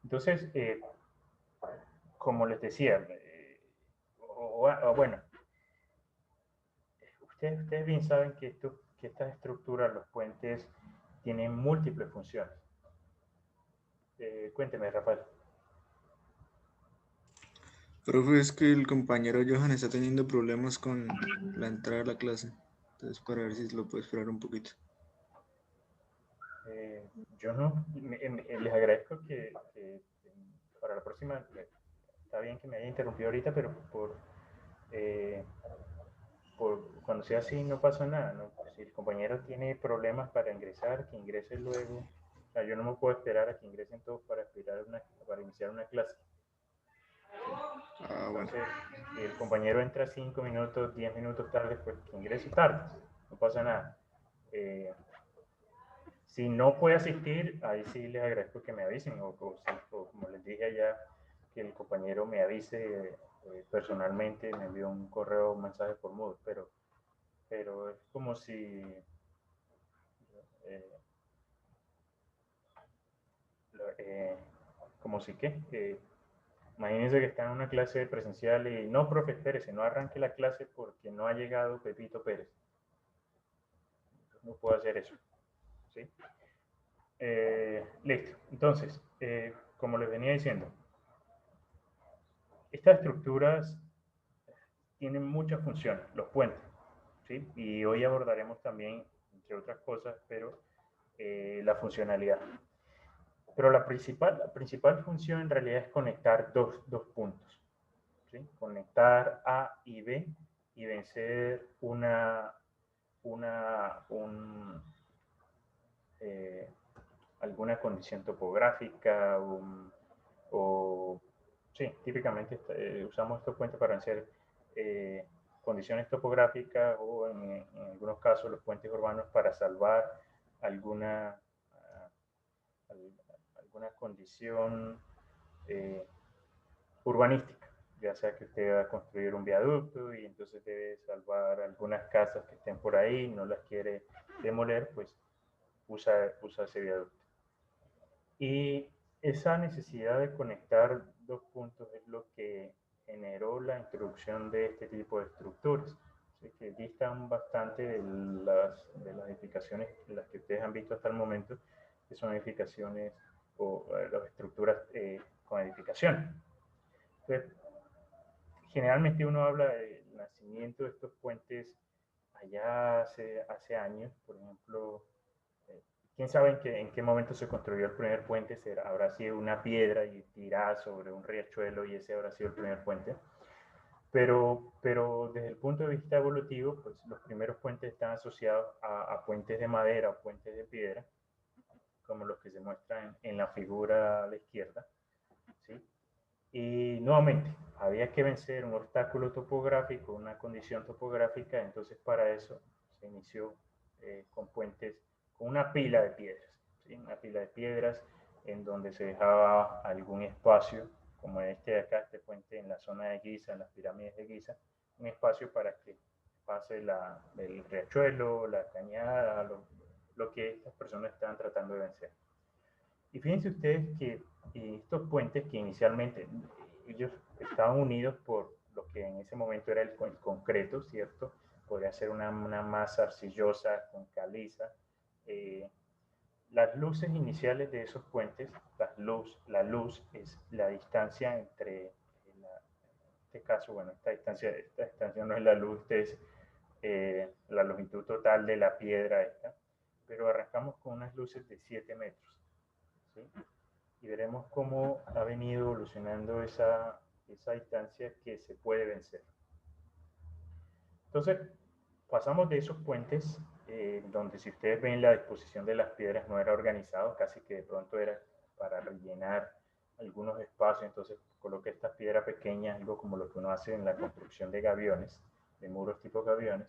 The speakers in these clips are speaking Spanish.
Entonces, como les decía, bueno, ustedes bien saben que, que estas estructuras, los puentes, tienen múltiples funciones. Cuénteme, Rafael. Profe, es que el compañero Johan está teniendo problemas con la entrada a la clase. Entonces, para ver si lo puede esperar un poquito. Yo no, les agradezco que para la próxima, está bien que me haya interrumpido ahorita, pero eh, cuando sea así no pasa nada, ¿no? Si el compañero tiene problemas para ingresar, que ingrese luego. O sea, yo no me puedo esperar a que ingresen todos para iniciar una clase. ¿Sí? Ah, bueno. Entonces, si el compañero entra 5 minutos, 10 minutos tarde, pues que ingrese tarde, no pasa nada. Eh, si no puede asistir, ahí sí les agradezco que me avisen, o como les dije allá, que el compañero me avise personalmente, me envíe un correo o un mensaje por Moodle, pero es como si eh, eh, como si que imagínense que está en una clase presencial y no, profe, espérese, no arranque la clase porque no ha llegado Pepito Pérez. No puedo hacer eso. ¿Sí? Listo. Entonces, como les venía diciendo, estas estructuras tienen muchas funciones, los puentes. ¿Sí? Y hoy abordaremos también, entre otras cosas, pero la funcionalidad. Pero la principal función en realidad es conectar dos puntos. ¿Sí? Conectar A y B y vencer una, un, eh, alguna condición topográfica o sí, típicamente usamos estos puentes para vencer eh, condiciones topográficas o en algunos casos los puentes urbanos para salvar alguna, alguna condición eh, urbanística, ya sea que usted va a construir un viaducto y entonces debe salvar algunas casas que estén por ahí, no las quiere demoler, pues usa ese viaducto. Y esa necesidad de conectar dos puntos es lo que generó la introducción de este tipo de estructuras, ¿sí? Que distan bastante de las edificaciones, las que ustedes han visto hasta el momento, que son edificaciones o las estructuras con edificación. Entonces, generalmente uno habla del nacimiento de estos puentes allá hace años, por ejemplo, eh, quién sabe en qué momento se construyó el primer puente, habrá sido una piedra y tirada sobre un riachuelo y ese habrá sido el primer puente. Pero desde el punto de vista evolutivo, pues los primeros puentes están asociados a puentes de madera o puentes de piedra, como los que se muestran en la figura a la izquierda, ¿sí? Y nuevamente, había que vencer un obstáculo topográfico, una condición topográfica, entonces para eso se inició con puentes, con una pila de piedras, ¿sí? Una pila de piedras en donde se dejaba algún espacio, como este de acá, este puente en la zona de Giza, en las pirámides de Giza, un espacio para que pase el riachuelo, la cañada, lo que estas personas estaban tratando de vencer. Y fíjense ustedes que estos puentes que inicialmente ellos estaban unidos por lo que en ese momento era el concreto, ¿cierto? Podría ser una masa arcillosa con caliza. Eh, las luces iniciales de esos puentes, la luz es la distancia entre, en este caso, bueno, esta distancia no es la luz, es la longitud total de la piedra esta, pero arrancamos con unas luces de 7 metros. ¿Sí? Y veremos cómo ha venido evolucionando esa distancia que se puede vencer. Entonces, pasamos de esos puentes, donde si ustedes ven la disposición de las piedras no era organizado, casi que de pronto era para rellenar algunos espacios, entonces coloqué estas piedras pequeñas, algo como lo que uno hace en la construcción de gaviones, de muros tipo gaviones,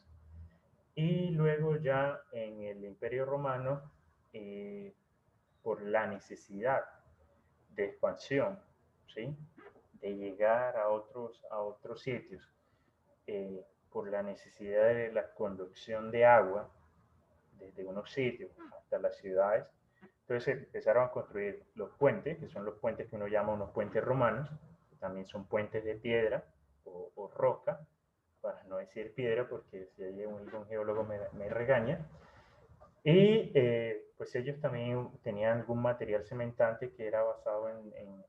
y luego ya en el Imperio Romano, por la necesidad de expansión, ¿sí? De llegar a otros sitios, por la necesidad de la conducción de agua desde unos sitios hasta las ciudades. Entonces empezaron a construir los puentes, que son los puentes que uno llama unos puentes romanos, que también son puentes de piedra o roca, para no decir piedra, porque si hay algún geólogo me regaña. Y pues ellos también tenían algún material cementante que era basado en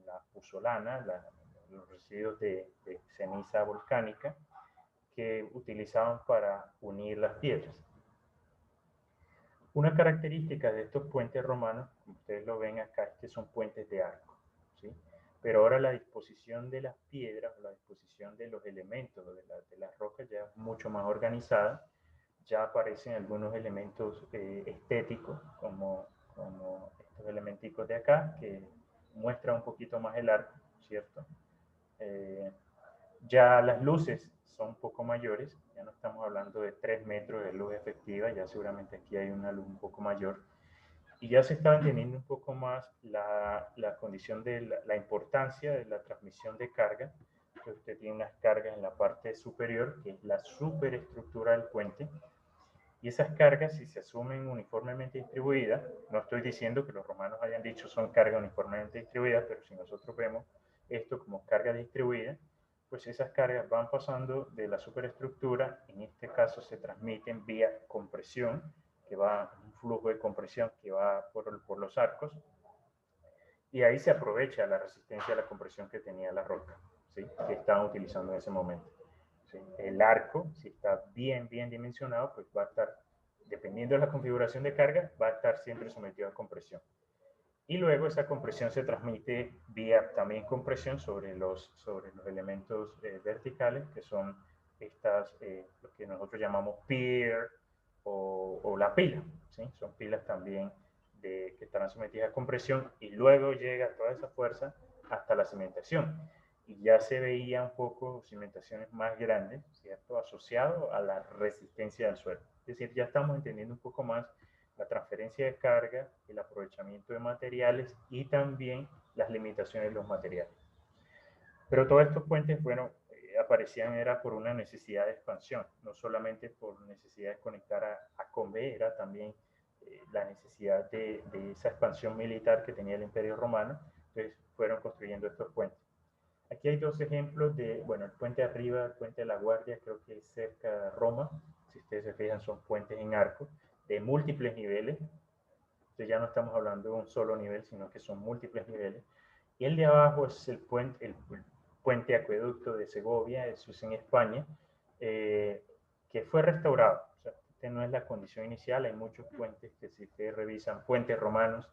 la puzzolana, los residuos de ceniza volcánica, que utilizaban para unir las piedras. Una característica de estos puentes romanos, como ustedes lo ven acá, es que son puentes de arco, ¿sí? Pero ahora la disposición de las piedras, la disposición de los elementos de las rocas ya es mucho más organizada. Ya aparecen algunos elementos estéticos, como estos elementicos de acá, que muestran un poquito más el arco, ¿cierto? Ya las luces son un poco mayores, ya no estamos hablando de 3 metros de luz efectiva, ya seguramente aquí hay una luz un poco mayor. Y ya se está entendiendo un poco más la condición de la importancia de la transmisión de carga. Que usted tiene unas cargas en la parte superior, que es la superestructura del puente. Y esas cargas, si se asumen uniformemente distribuidas, no estoy diciendo que los romanos hayan dicho son cargas uniformemente distribuidas, pero si nosotros vemos esto como carga distribuida, pues esas cargas van pasando de la superestructura, en este caso se transmiten vía compresión, que va un flujo de compresión que va por los arcos, y ahí se aprovecha la resistencia a la compresión que tenía la roca, ¿sí? Que estaban utilizando en ese momento. ¿Sí? El arco, si está bien dimensionado, pues va a estar, dependiendo de la configuración de carga, va a estar siempre sometido a compresión. Y luego esa compresión se transmite vía también compresión sobre los elementos verticales, que son lo que nosotros llamamos pier o la pila, ¿sí? Son pilas también que estarán sometidas a compresión y luego llega toda esa fuerza hasta la cimentación. Y ya se veía un poco cimentaciones más grandes, ¿cierto? Asociado a la resistencia del suelo. Es decir, ya estamos entendiendo un poco más la transferencia de carga, el aprovechamiento de materiales y también las limitaciones de los materiales. Pero todos estos puentes, bueno, aparecían era por una necesidad de expansión, no solamente por necesidad de conectar a Convé, era también la necesidad de esa expansión militar que tenía el Imperio Romano, entonces fueron construyendo estos puentes. Aquí hay dos ejemplos de, bueno, el puente arriba, el puente de la Guardia, creo que es cerca de Roma, si ustedes se fijan son puentes en arco, de múltiples niveles, entonces ya no estamos hablando de un solo nivel, sino que son múltiples niveles. Y el de abajo es el puente acueducto de Segovia, eso es en España, que fue restaurado. O sea, este no es la condición inicial, hay muchos puentes que si ustedes revisan, puentes romanos,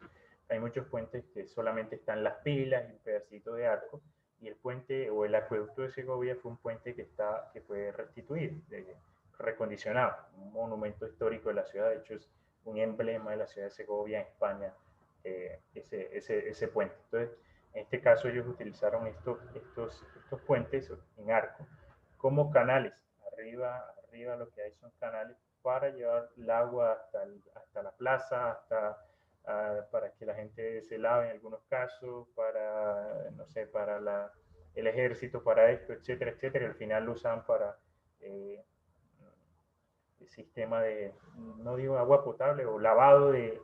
hay muchos puentes que solamente están las pilas y un pedacito de arco, y el puente o el acueducto de Segovia fue un puente que fue restituido, recondicionado, un monumento histórico de la ciudad, de hecho es un emblema de la ciudad de Segovia en España, ese puente. Entonces, en este caso ellos utilizaron estos puentes en arco como canales. Arriba lo que hay son canales para llevar el agua hasta la plaza, para que la gente se lave en algunos casos, para, no sé, para el ejército, para esto, etcétera, etcétera. Y al final lo usan para el sistema de, no digo agua potable, o lavado de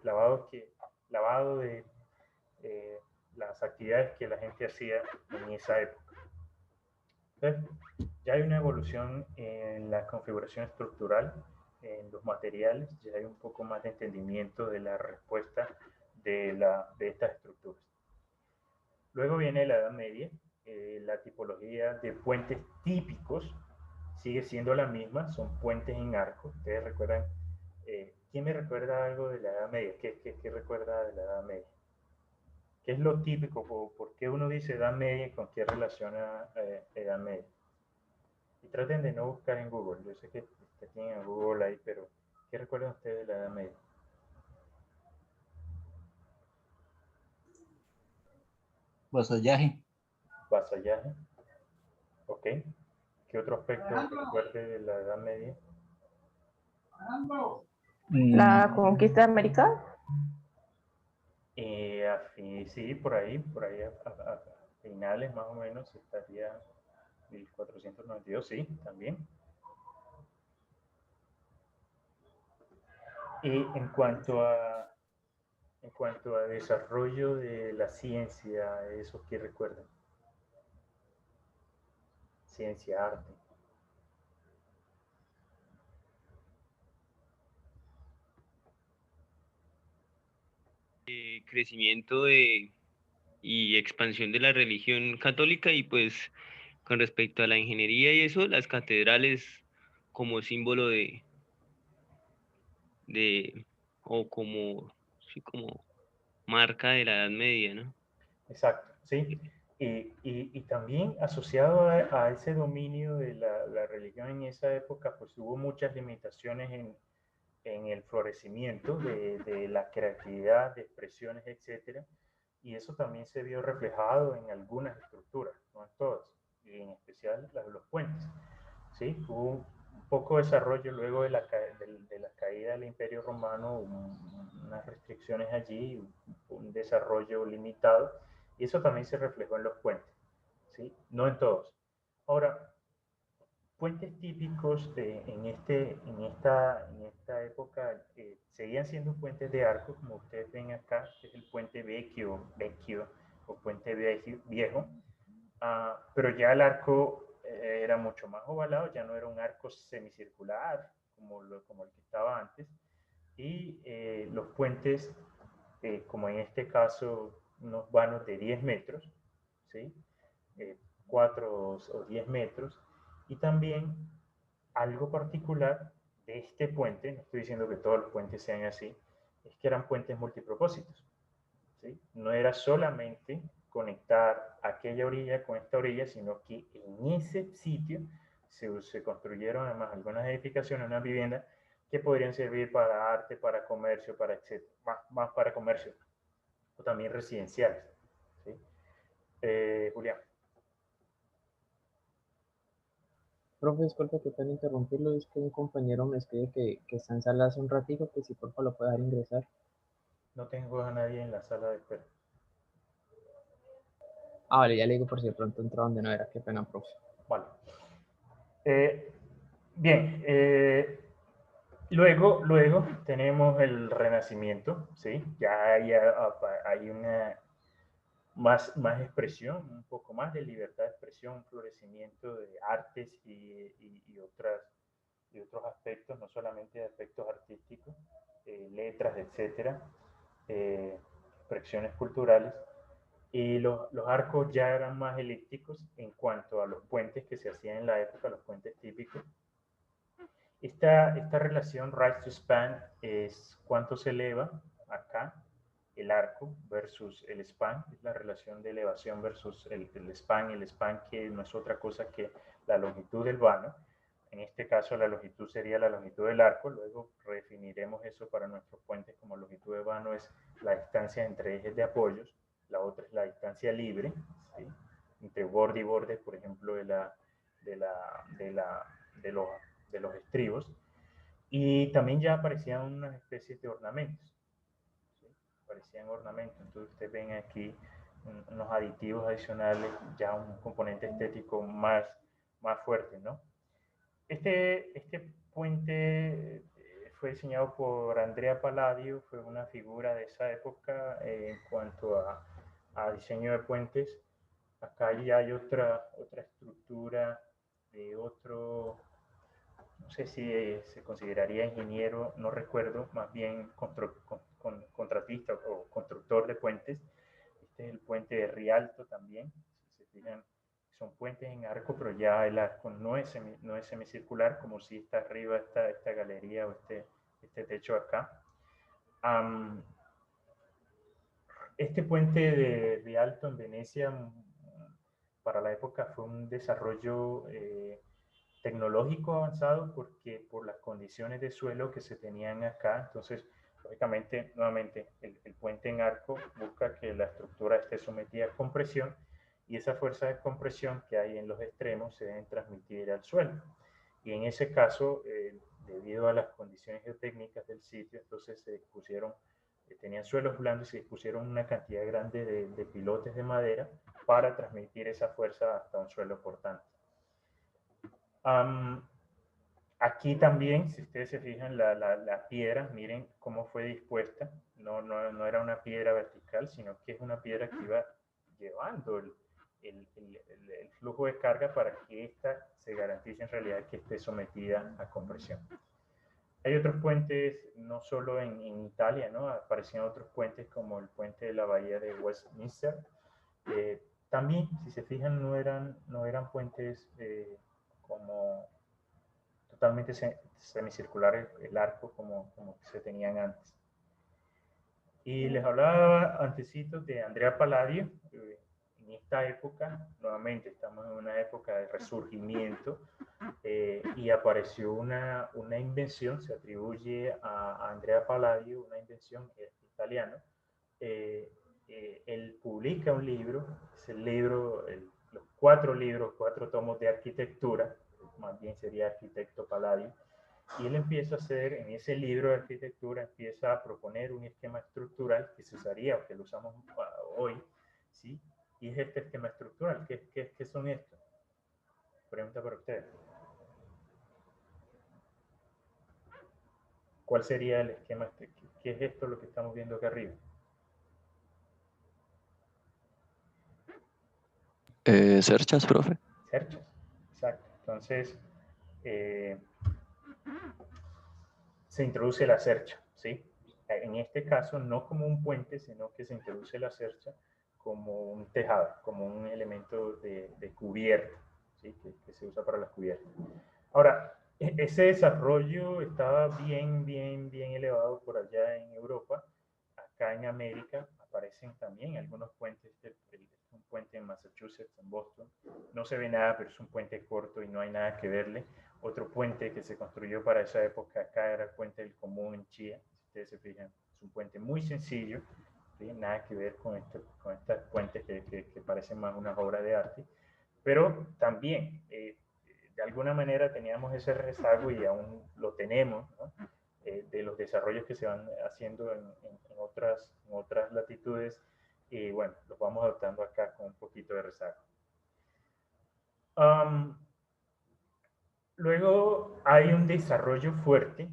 las actividades que la gente hacía en esa época. Entonces, ya hay una evolución en la configuración estructural, en los materiales, ya hay un poco más de entendimiento de la respuesta de estas estructuras. Luego viene la Edad Media, la tipología de puentes típicos sigue siendo la misma, son puentes en arco. Ustedes recuerdan, ¿quién me recuerda algo de la Edad Media? ¿Qué recuerda de la Edad Media? ¿Qué es lo típico? ¿Por qué uno dice Edad Media y con qué relaciona Edad Media? Y traten de no buscar en Google. Yo sé que tienen Google ahí, pero ¿qué recuerdan ustedes de la Edad Media? Vasallaje. Vasallaje. Ok. ¿Qué otro aspecto recuerde de la Edad Media? La conquista de América. Sí, por ahí a finales más o menos estaría 1492, sí, también. Y en cuanto a En cuanto a desarrollo de la ciencia, eso que recuerdan. Ciencia, arte. Crecimiento y expansión de la religión católica y pues con respecto a la ingeniería y eso, las catedrales como símbolo de o como, sí, como marca de la Edad Media, ¿no? Exacto, ¿sí? Y también asociado a ese dominio de la religión en esa época, pues hubo muchas limitaciones en el florecimiento de la creatividad, de expresiones, etcétera. Y eso también se vio reflejado en algunas estructuras, no en todas, y en especial los puentes. ¿Sí? Hubo un poco de desarrollo luego de la caída del Imperio Romano, unas restricciones allí, un desarrollo limitado, y eso también se reflejó en los puentes, ¿sí? No en todos. Ahora, puentes típicos en esta época seguían siendo puentes de arco, como ustedes ven acá, que es el puente vecchio o puente viejo, pero ya el arco era mucho más ovalado, ya no era un arco semicircular como el que estaba antes, y los puentes, como en este caso, unos vanos de 10 metros, ¿sí? 4 o 10 metros, y también algo particular de este puente, no estoy diciendo que todos los puentes sean así, es que eran puentes multipropósitos. ¿Sí? No era solamente conectar aquella orilla con esta orilla, sino que en ese sitio se construyeron además algunas edificaciones, unas viviendas que podrían servir para arte, para comercio, para etcétera, más para comercio, o también residenciales. ¿Sí? Julián. Profe, disculpe que pueda interrumpirlo, es que un compañero me escribe que está en sala hace un ratito, que si por favor lo puede dejar ingresar. No tengo a nadie en la sala de espera. Ah, vale, ya le digo por si de pronto entró donde no era, qué pena, profe. Vale. Bien, luego tenemos el Renacimiento, ¿sí? Ya hay una más expresión, un poco más de libertad de expresión, un florecimiento de artes y otros aspectos, no solamente de aspectos artísticos, letras, etcétera, expresiones culturales. Y los arcos ya eran más elípticos en cuanto a los puentes que se hacían en la época, los puentes típicos. Esta relación rise to span es cuánto se eleva acá el arco versus el span, es la relación de elevación versus el span que no es otra cosa que la longitud del vano. En este caso la longitud sería la longitud del arco, luego redefiniremos eso para nuestros puentes como longitud de vano es la distancia entre ejes de apoyos, la otra es la distancia libre, ¿sí? Entre borde y borde, por ejemplo, de, la, de, la, de los estribos, y también ya aparecían unas especies de ornamentos, ¿sí? Aparecían ornamentos, entonces ustedes ven aquí unos aditivos adicionales, ya un componente estético más fuerte, ¿no? Este puente fue diseñado por Andrea Palladio, fue una figura de esa época en cuanto a diseño de puentes. Acá ya hay otra estructura de otro, no sé si se consideraría ingeniero, no recuerdo, más bien contratista o constructor de puentes. Este es el puente de Rialto también, si se fijan, son puentes en arco, pero ya el arco no es semicircular, como si está arriba esta galería o este techo acá. Este puente de Rialto en Venecia para la época fue un desarrollo tecnológico avanzado porque por las condiciones de suelo que se tenían acá, entonces lógicamente nuevamente el puente en arco busca que la estructura esté sometida a compresión y esa fuerza de compresión que hay en los extremos se deben transmitir al suelo. Y en ese caso, debido a las condiciones geotécnicas del sitio, entonces se dispusieron, tenían suelos blandos y se dispusieron una cantidad grande de pilotes de madera para transmitir esa fuerza hasta un suelo portante. Aquí también, si ustedes se fijan, la piedra, miren cómo fue dispuesta. No era una piedra vertical, sino que es una piedra que iba llevando el flujo de carga para que ésta se garantice en realidad que esté sometida a compresión. Hay otros puentes, no solo en Italia, ¿no? Aparecían otros puentes como el puente de la bahía de Westminster. También, si se fijan, no eran puentes como totalmente semicircular el arco como se tenían antes. Y les hablaba antecitos de Andrea Palladio. En esta época, nuevamente estamos en una época de resurgimiento, y apareció una invención, se atribuye a Andrea Palladio, una invención italiana. Él publica un libro, es el libro, los 4 tomos de arquitectura, más bien sería Arquitecto Palladio, y él empieza a hacer, en ese libro de arquitectura, empieza a proponer un esquema estructural que se usaría, o que lo usamos hoy, ¿sí? Y es este esquema estructural. ¿Qué son estos? Pregunta para ustedes. ¿Cuál sería el esquema? ¿Qué es esto lo que estamos viendo acá arriba? Cerchas, profe. Cerchas, exacto. Entonces, se introduce la cercha, ¿sí? En este caso, no como un puente, sino que se introduce la cercha como un tejado, como un elemento de cubierta, ¿sí? Que se usa para las cubiertas. Ahora, ese desarrollo estaba bien elevado por allá en Europa. Acá en América aparecen también algunos puentes, un puente en Massachusetts, en Boston. No se ve nada, pero es un puente corto y no hay nada que verle. Otro puente que se construyó para esa época acá era el puente del Común en Chía. Si ustedes se fijan, es un puente muy sencillo, ¿sí? Nada que ver con estos puentes que parecen más una obra de arte. Pero también, de alguna manera teníamos ese rezago y aún lo tenemos, ¿no? De los desarrollos que se van haciendo en otras latitudes, y bueno, los vamos adoptando acá con un poquito de rezago. Luego hay un desarrollo fuerte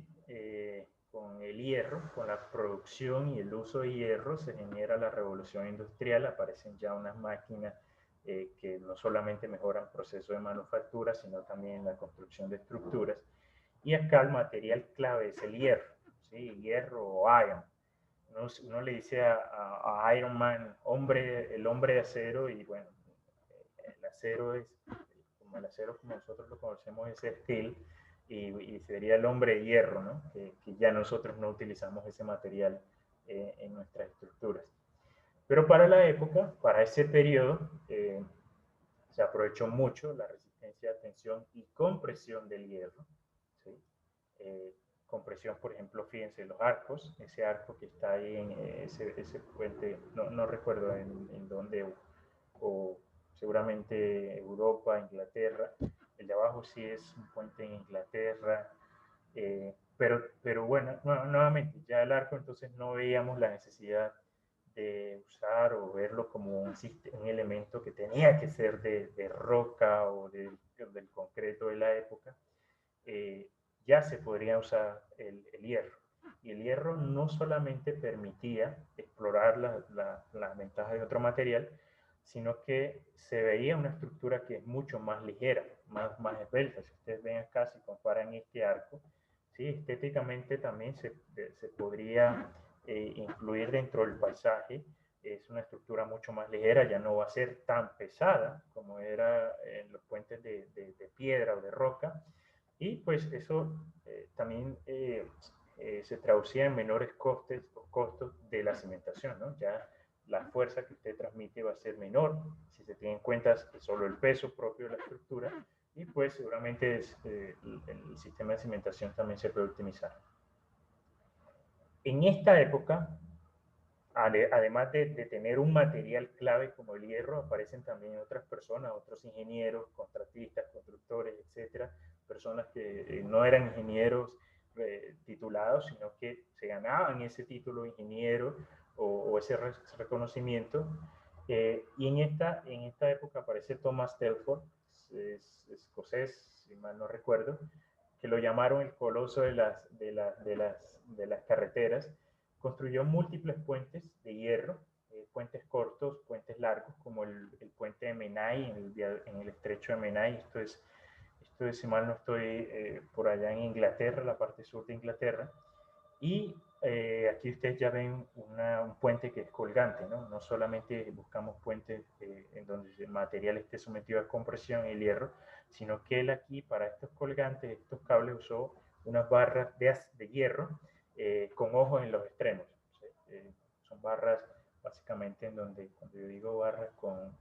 con el hierro, con la producción y el uso de hierro. Se genera la revolución industrial, aparecen ya unas máquinas que no solamente mejoran procesos de manufactura, sino también la construcción de estructuras. Y acá el material clave es el hierro, ¿sí? Hierro o iron. Uno le dice a Iron Man, el hombre de acero, y bueno, el acero es, como el acero como nosotros lo conocemos, es steel, y sería el hombre de hierro, ¿no? Que ya nosotros no utilizamos ese material en nuestras estructuras. Pero para la época, para ese periodo, se aprovechó mucho la resistencia a tensión y compresión del hierro, ¿sí? Compresión, por ejemplo, fíjense los arcos, ese arco que está ahí en ese puente, no recuerdo en dónde, o seguramente Europa, Inglaterra. El de abajo sí es un puente en Inglaterra, pero bueno, nuevamente, ya el arco entonces no veíamos la necesidad de usar o verlo como un elemento que tenía que ser de roca o del concreto de la época. Ya se podría usar el hierro. Y el hierro no solamente permitía explorar las ventajas de otro material, sino que se veía una estructura que es mucho más ligera, más esbelta. Si ustedes ven acá, si comparan este arco, ¿sí? Estéticamente también se podría incluir dentro del paisaje. Es una estructura mucho más ligera, ya no va a ser tan pesada como era en los puentes de piedra o de roca. Y pues eso también se traducía en menores costos de la cimentación, ¿no? Ya la fuerza que usted transmite va a ser menor, si se tiene en cuenta solo el peso propio de la estructura, y pues seguramente el sistema de cimentación también se puede optimizar. En esta época, además de tener un material clave como el hierro, aparecen también otras personas, otros ingenieros, contratistas, constructores, etcétera, personas que no eran ingenieros titulados, sino que se ganaban ese título de ingeniero o ese reconocimiento. Y en esta época aparece Thomas Telford, es escocés, si mal no recuerdo, que lo llamaron el coloso de las carreteras, construyó múltiples puentes de hierro, puentes cortos, puentes largos, como el puente de Menai en el estrecho de Menai. Esto es, si mal no estoy, por allá en Inglaterra, la parte sur de Inglaterra. Y aquí ustedes ya ven un puente que es colgante, ¿no? No solamente buscamos puentes en donde el material esté sometido a compresión y el hierro, sino que él aquí, para estos colgantes, estos cables, usó unas barras de hierro con ojos en los extremos. ¿Sí? Son barras básicamente en donde, cuando yo digo barras con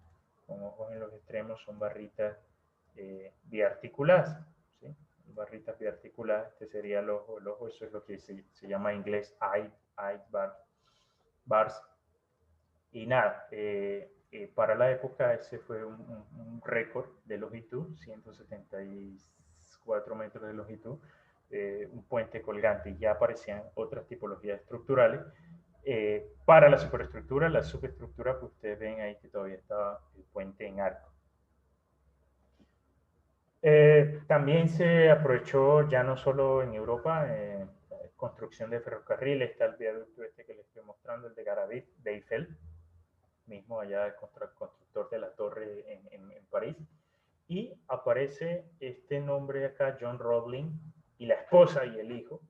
ojos en los extremos, son barritas biarticuladas, ¿sí? Barritas biarticuladas. Este sería el ojo, eso es lo que se llama en inglés eye bars. Y nada, para la época ese fue un récord de longitud, 174 metros de longitud, un puente colgante. Y ya aparecían otras tipologías estructurales. Para la superestructura, pues ustedes ven ahí que todavía estaba el puente en arco. También se aprovechó, ya no solo en Europa, construcción de ferrocarriles. Está el viaducto este que les estoy mostrando, el de Garabit, de Eiffel, mismo allá el constructor de la torre en París. Y aparece este nombre acá, John Roebling, y la esposa y el hijo.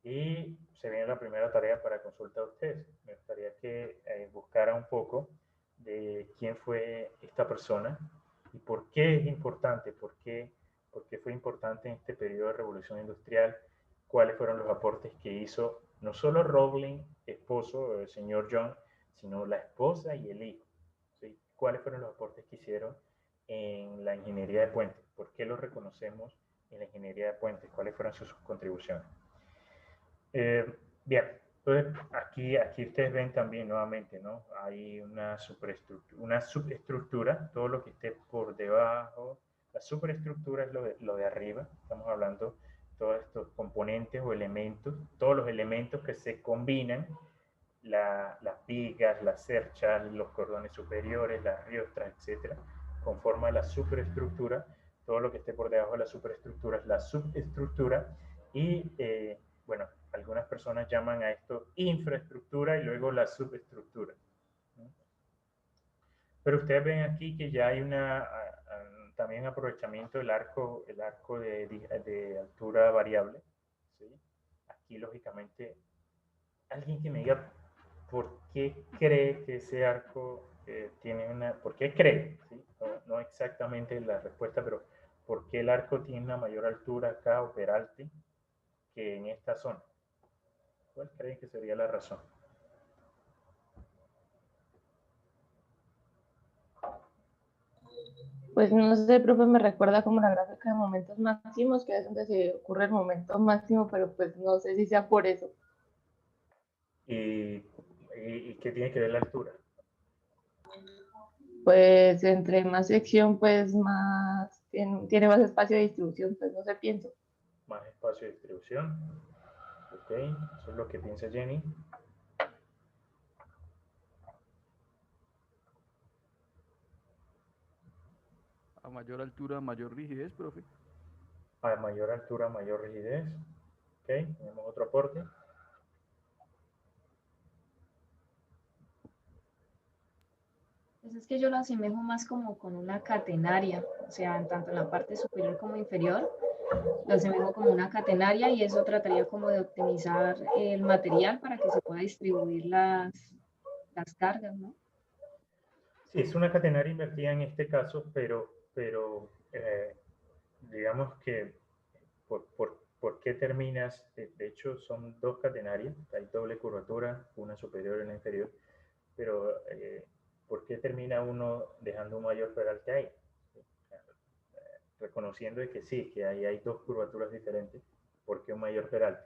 Y se viene la primera tarea para consultar a ustedes. Me gustaría que buscara un poco de quién fue esta persona y por qué es importante, por qué fue importante en este periodo de revolución industrial, cuáles fueron los aportes que hizo no solo Roebling, esposo del señor John, sino la esposa y el hijo. ¿Sí? ¿Cuáles fueron los aportes que hicieron en la ingeniería de puentes? ¿Por qué los reconocemos en la ingeniería de puentes? ¿Cuáles fueron sus contribuciones? Bien, entonces aquí ustedes ven también nuevamente, ¿no? Hay una subestructura, todo lo que esté por debajo. La superestructura es lo de arriba. Estamos hablando de todos estos componentes o elementos, todos los elementos que se combinan, las vigas, las cerchas, los cordones superiores, las riostras, etcétera, conforma la superestructura. Todo lo que esté por debajo de la superestructura es la subestructura. Y bueno, algunas personas llaman a esto infraestructura y luego la subestructura. Pero ustedes ven aquí que ya hay también aprovechamiento del arco de altura variable. ¿Sí? Aquí, lógicamente, alguien que me diga por qué cree que ese arco tiene una... ¿Por qué cree? ¿Sí? No exactamente la respuesta, pero ¿por qué el arco tiene una mayor altura acá o peralte que en esta zona? ¿Cuál creen que sería la razón? Pues no sé, profe, me recuerda como la gráfica de momentos máximos, que es donde se ocurre el momento máximo, pero pues no sé si sea por eso. ¿Y qué tiene que ver la altura? Pues entre más sección, pues más tiene más espacio de distribución, pues no sé, pienso. Más espacio de distribución. Ok, eso es lo que piensa Jenny. A mayor altura, mayor rigidez, profe. A mayor altura, mayor rigidez. Ok, tenemos otro aporte. Pues es que yo lo asemejo más como con una catenaria, o sea, tanto en la parte superior como inferior, lo asemejo como una catenaria y eso trataría como de optimizar el material para que se pueda distribuir las cargas, ¿no? Sí, es una catenaria invertida en este caso, pero digamos que ¿por qué terminas? De hecho, son dos catenarias, hay doble curvatura, una superior y una inferior, pero ¿por qué termina uno dejando un mayor peralte ahí? Reconociendo de que sí, que hay dos curvaturas diferentes, ¿por qué un mayor peralte?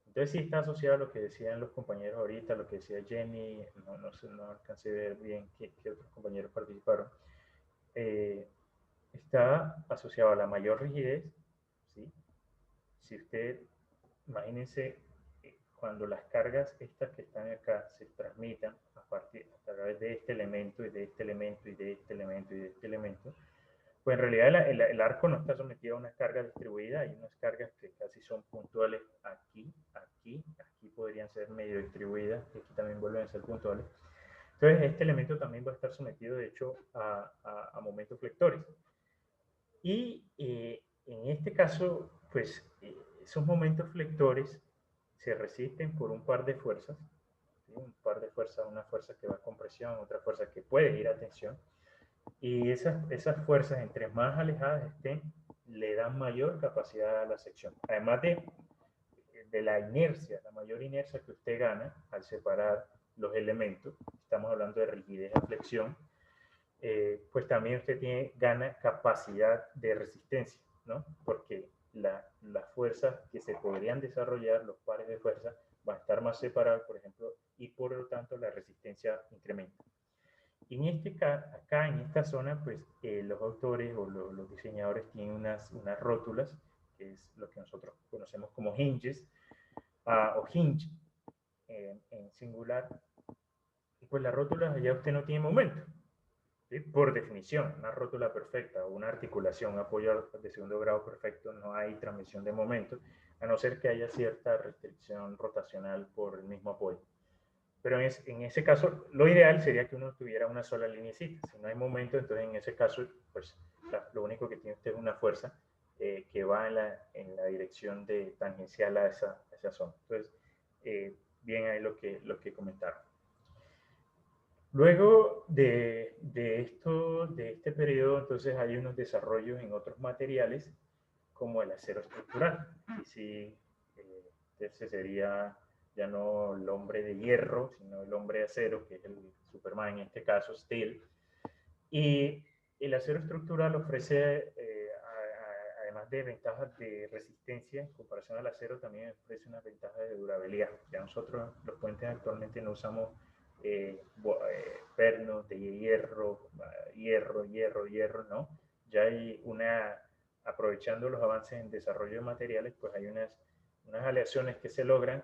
Entonces sí está asociado a lo que decían los compañeros ahorita, lo que decía Jenny, no alcancé a ver bien qué otros compañeros participaron. Está asociado a la mayor rigidez, ¿sí? Si usted, imagínense, cuando las cargas estas que están acá se transmitan a través de este elemento y de este elemento y de este elemento y de este elemento, Pues en realidad el arco no está sometido a una carga distribuida, hay unas cargas que casi son puntuales aquí, aquí, aquí podrían ser medio distribuidas, y aquí también vuelven a ser puntuales. Entonces este elemento también va a estar sometido de hecho a momentos flectores. Y en este caso, pues esos momentos flectores se resisten por un par de fuerzas, ¿sí? Un par de fuerzas, una fuerza que va a compresión, otra fuerza que puede ir a tensión. Y esas fuerzas, entre más alejadas estén, le dan mayor capacidad a la sección. Además de la inercia, la mayor inercia que usted gana al separar los elementos, estamos hablando de rigidez a flexión, pues también usted gana capacidad de resistencia, ¿no? Porque las fuerzas que se podrían desarrollar, los pares de fuerzas, van a estar más separados, por ejemplo, y por lo tanto la resistencia incrementa. Y en este caso, acá en esta zona, pues los autores o los diseñadores tienen unas rótulas, que es lo que nosotros conocemos como hinges, o hinge en singular. Y pues las rótulas ya usted no tiene momento, ¿sí? Por definición, una rótula perfecta o una articulación, un apoyo de segundo grado perfecto, no hay transmisión de momento, a no ser que haya cierta restricción rotacional por el mismo apoyo. Pero en ese caso, lo ideal sería que uno tuviera una sola linecita. Si no hay momento, entonces en ese caso, pues lo único que tiene usted es una fuerza que va en la dirección tangencial a esa zona. Entonces, bien ahí lo que comentaron. Luego de este periodo, entonces hay unos desarrollos en otros materiales, como el acero estructural. Y sí, ese sería ya no el hombre de hierro, sino el hombre de acero, que es el Superman en este caso, Steel. Y el acero estructural ofrece, además de ventajas de resistencia en comparación al acero, también ofrece unas ventajas de durabilidad. Ya nosotros los puentes actualmente no usamos pernos de hierro, ¿no? Ya hay aprovechando los avances en desarrollo de materiales, pues hay unas aleaciones que se logran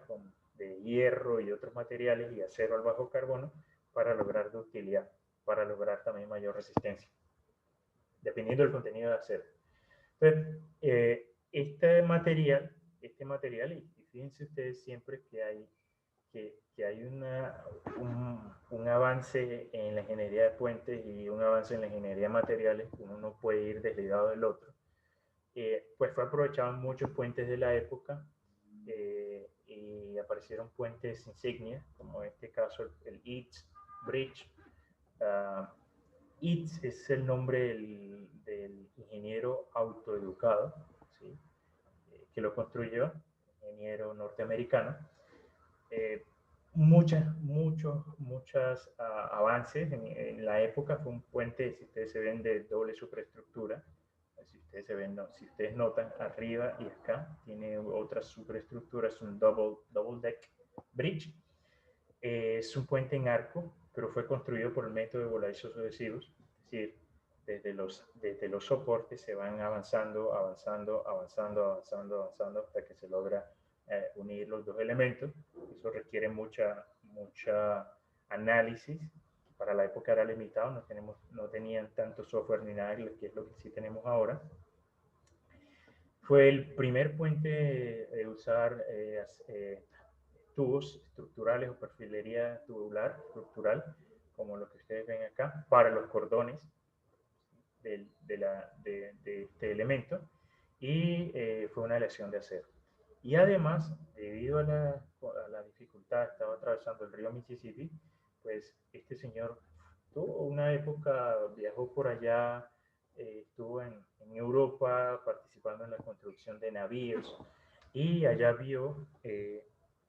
de hierro y otros materiales y acero al bajo carbono para lograr ductilidad, para lograr también mayor resistencia, dependiendo del contenido de acero. Entonces, este material, y fíjense ustedes siempre que hay un avance en la ingeniería de puentes y un avance en la ingeniería de materiales, uno no puede ir desligado del otro. Pues fue aprovechado en muchos puentes de la época y aparecieron puentes insignia, como en este caso el Eads Bridge. Eads es el nombre del ingeniero autoeducado, ¿sí? Que lo construyó, ingeniero norteamericano. Muchos avances en la época. Fue un puente, si ustedes se ven, de doble superestructura. Si ustedes se ven, no, si ustedes notan, arriba y acá tiene otra superestructura, es un double deck bridge. Es un puente en arco, pero fue construido por el método de voladizos sucesivos, es decir, desde los soportes se van avanzando hasta que se logra unir los dos elementos. Eso requiere mucha análisis. Para la época era limitado, no tenían tanto software ni nada, que es lo que sí tenemos ahora. Fue el primer puente de usar tubos estructurales o perfilería tubular estructural, como lo que ustedes ven acá, para los cordones de este elemento, y fue una aleación de acero. Y además, debido a la dificultad, estaba atravesando el río Mississippi, pues este señor tuvo una época, viajó por allá, estuvo en Europa participando en la construcción de navíos, y allá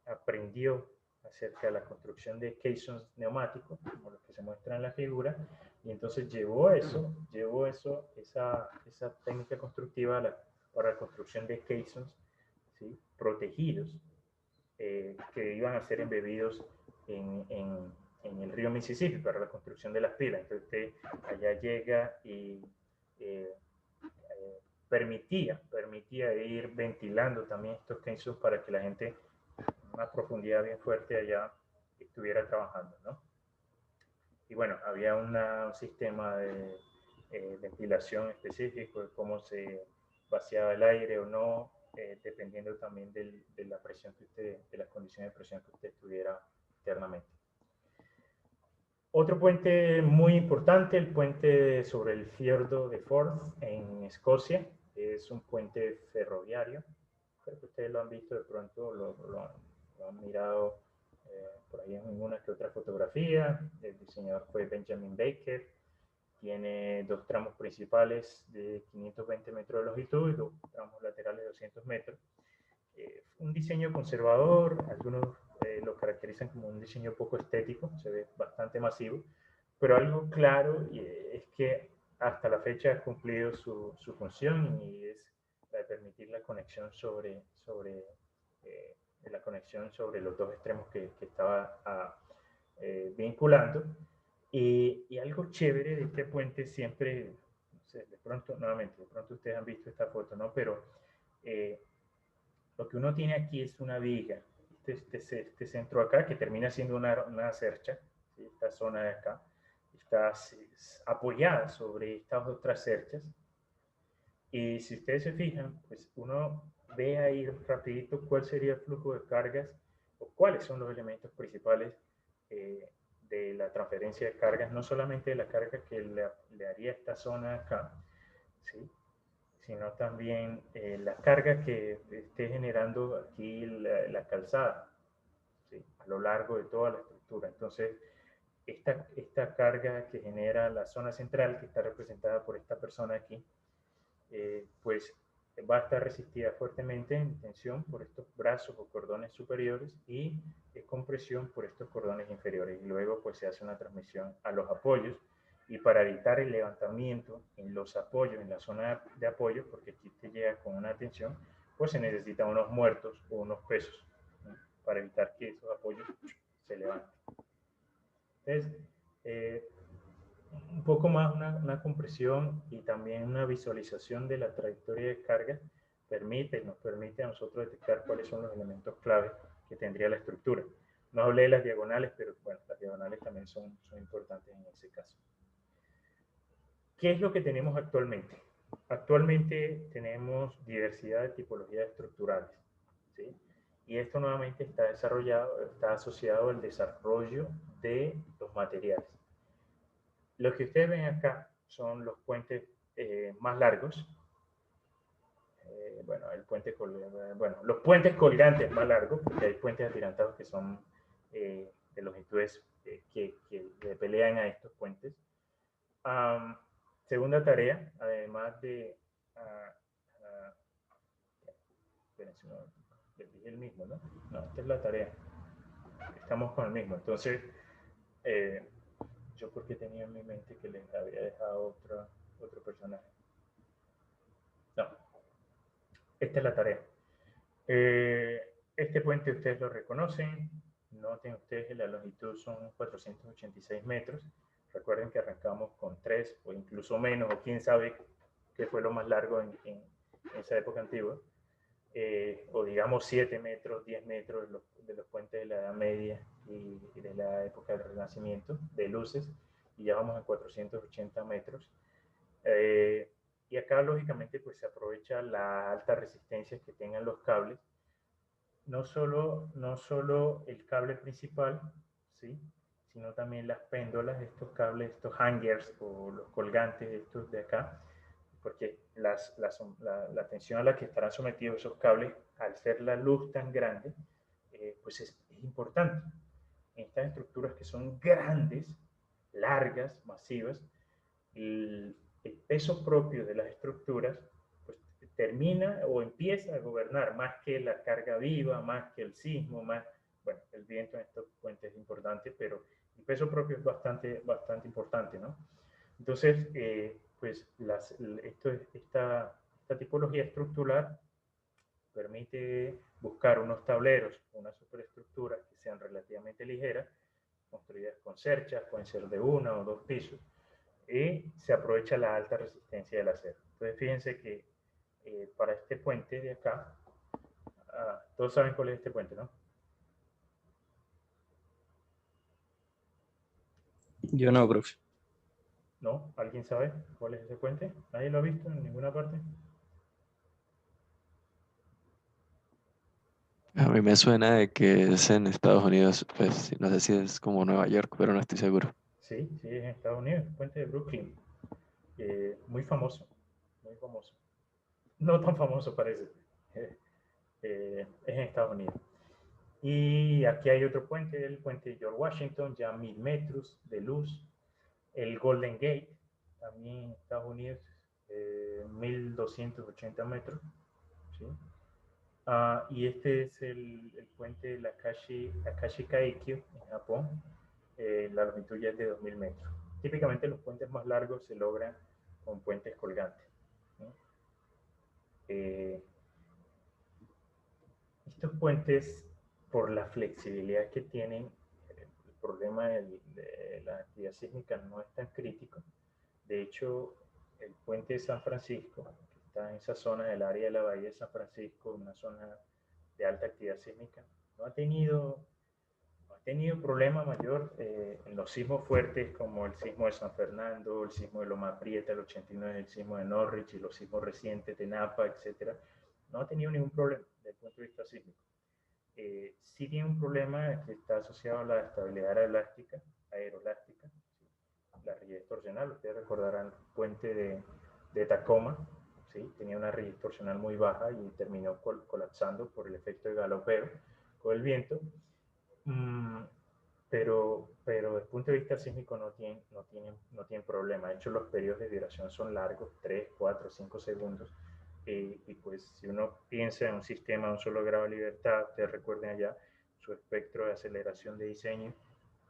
aprendió acerca de la construcción de caissons neumáticos, como los que se muestra en la figura, y entonces llevó esa técnica constructiva para la construcción de caissons, ¿sí? Protegidos, que iban a ser embebidos en el río Mississippi para la construcción de las pilas. Entonces usted allá llega y permitía ir ventilando también estos caissons para que la gente una profundidad bien fuerte allá estuviera trabajando, ¿no? Y bueno, había un sistema ventilación específico, de cómo se vaciaba el aire o no, dependiendo también de la presión que usted, de las condiciones de presión que usted tuviera internamente. Otro puente muy importante, el puente sobre el fiordo de Forth en Escocia. Es un puente ferroviario. Creo que ustedes lo han visto de pronto, lo han mirado por ahí en una que otra fotografía. El diseñador fue Benjamin Baker. Tiene dos tramos principales de 520 metros de longitud y dos tramos laterales de 200 metros. Un diseño conservador, algunos lo caracterizan como un diseño poco estético, se ve bastante masivo, pero algo claro es que hasta la fecha ha cumplido su función y es la de permitir la conexión sobre los dos extremos que estaba vinculando. Y algo chévere de este puente siempre, no sé, de pronto ustedes han visto esta foto, ¿no? Pero lo que uno tiene aquí es una viga, este centro acá, que termina siendo una cercha, ¿sí? Esta zona de acá, está apoyada sobre estas otras cerchas. Y si ustedes se fijan, pues uno ve ahí rapidito cuál sería el flujo de cargas o cuáles son los elementos principales de la transferencia de cargas, no solamente de la carga que le haría esta zona acá, ¿sí? Sino también la carga que esté generando aquí la calzada, ¿sí? A lo largo de toda la estructura. Entonces, esta carga que genera la zona central, que está representada por esta persona aquí, pues va a estar resistida fuertemente en tensión por estos brazos o cordones superiores y compresión por estos cordones inferiores. Y luego pues se hace una transmisión a los apoyos. Y para evitar el levantamiento en los apoyos, en la zona de apoyo, porque aquí te llega con una tensión, pues se necesitan unos muertos o unos pesos, ¿no? Para evitar que esos apoyos se levanten. Entonces, un poco más una compresión y también una visualización de la trayectoria de carga nos permite a nosotros detectar cuáles son los elementos clave que tendría la estructura. No hablé de las diagonales, pero bueno, las diagonales también son importantes en ese caso. ¿Qué es lo que tenemos actualmente? Actualmente tenemos diversidad de tipologías estructurales, ¿sí? Y esto nuevamente está asociado al desarrollo de los materiales. Lo que ustedes ven acá son los puentes más largos. Los puentes colgantes más largos, porque hay puentes atirantados que son de longitudes que pelean a estos puentes. Segunda tarea, además de... espérense, no, les dije el mismo, ¿no? No, esta es la tarea. Estamos con el mismo. Entonces, yo porque tenía en mi mente que les había dejado otro personaje. No, esta es la tarea. Este puente ustedes lo reconocen. Noten ustedes que la longitud son 486 metros. Recuerden que arrancamos con 3 o incluso menos, o quién sabe qué fue lo más largo en esa época antigua. O digamos 7 metros, 10 metros de los puentes de la Edad Media y de la época del Renacimiento, de luces, y ya vamos a 480 metros. Y acá lógicamente pues se aprovecha la alta resistencia que tengan los cables, no solo el cable principal, ¿sí? Sino también las péndolas, estos cables, estos hangers o los colgantes estos de acá, porque la tensión a la que estarán sometidos esos cables, al ser la luz tan grande, pues es importante. En estas estructuras que son grandes, largas, masivas, el peso propio de las estructuras pues, termina o empieza a gobernar más que la carga viva, más que el sismo, bueno, el viento en estos puentes es importante, pero el peso propio es bastante importante, ¿no? Entonces, pues esta tipología estructural permite buscar unos tableros, unas superestructuras que sean relativamente ligeras, construidas con cerchas, pueden ser de 1 o 2 pisos, y se aprovecha la alta resistencia del acero. Entonces, fíjense que para este puente de acá, todos saben cuál es este puente, ¿no? Yo no, profe. ¿No? ¿Alguien sabe cuál es ese puente? ¿Nadie lo ha visto en ninguna parte? A mí me suena de que es en Estados Unidos, pues no sé si es como Nueva York, pero no estoy seguro. Sí, sí, es en Estados Unidos, el puente de Brooklyn. Muy famoso, muy famoso. No tan famoso parece. Es en Estados Unidos. Y aquí hay otro puente, el puente de George Washington, ya 1000 metros de luz. El Golden Gate, también en Estados Unidos, 1280 metros. ¿Sí? Y este es el puente de Akashi Kaikyo en Japón. La longitud ya es de 2000 metros. Típicamente los puentes más largos se logran con puentes colgantes, ¿no? Estos puentes, por la flexibilidad que tienen, el problema de la actividad sísmica no es tan crítico. De hecho, el puente de San Francisco, que está en esa zona del área de la Bahía de San Francisco, una zona de alta actividad sísmica, no ha tenido problema mayor en los sismos fuertes como el sismo de San Fernando, el sismo de Loma Prieta, el 89, el sismo de Norwich y los sismos recientes de Napa, etc. No ha tenido ningún problema desde el punto de vista sísmico. Sí tiene un problema que está asociado a la estabilidad aeroelástica, ¿sí? La rigidez torsional. Ustedes recordarán el puente de Tacoma, ¿sí? Tenía una rigidez torsional muy baja y terminó colapsando por el efecto de galopero con el viento. Pero desde el punto de vista sísmico no tienen problema. De hecho, los periodos de vibración son largos, 3, 4, 5 segundos. Y pues si uno piensa en un sistema de un solo grado de libertad, ustedes recuerden allá, su espectro de aceleración de diseño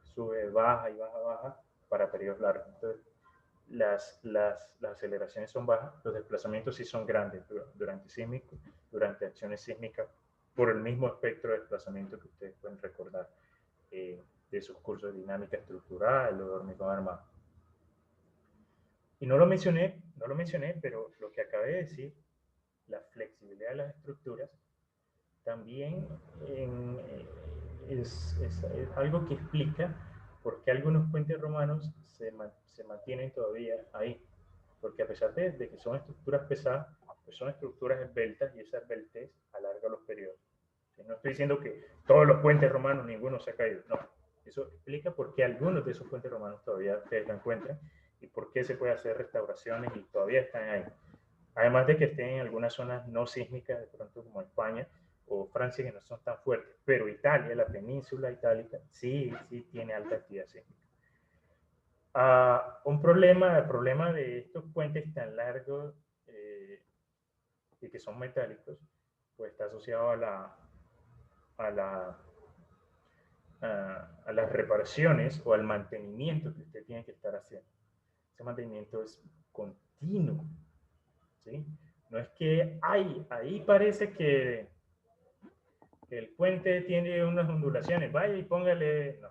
sube, baja y baja, baja para periodos largos. Entonces, las aceleraciones son bajas, los desplazamientos sí son grandes durante acciones sísmicas, por el mismo espectro de desplazamiento que ustedes pueden recordar de sus cursos de dinámica estructural o de hormigón armado. Y no lo mencioné, pero lo que acabé de decir, la flexibilidad de las estructuras, también es algo que explica por qué algunos puentes romanos se mantienen todavía ahí. Porque a pesar de que son estructuras pesadas, pues son estructuras esbeltas y esa esbeltez alarga los periodos. No estoy diciendo que todos los puentes romanos, ninguno se ha caído, no. Eso explica por qué algunos de esos puentes romanos todavía ustedes lo encuentran y por qué se puede hacer restauraciones y todavía están ahí. Además de que estén en algunas zonas no sísmicas, de pronto como España o Francia, que no son tan fuertes, pero Italia, la península itálica, sí tiene alta actividad sísmica. El problema de estos puentes tan largos y que son metálicos, pues está asociado a las reparaciones o al mantenimiento que usted tiene que estar haciendo. Ese mantenimiento es continuo, ¿sí? No es que ahí parece que el puente tiene unas ondulaciones, vaya y póngale, no,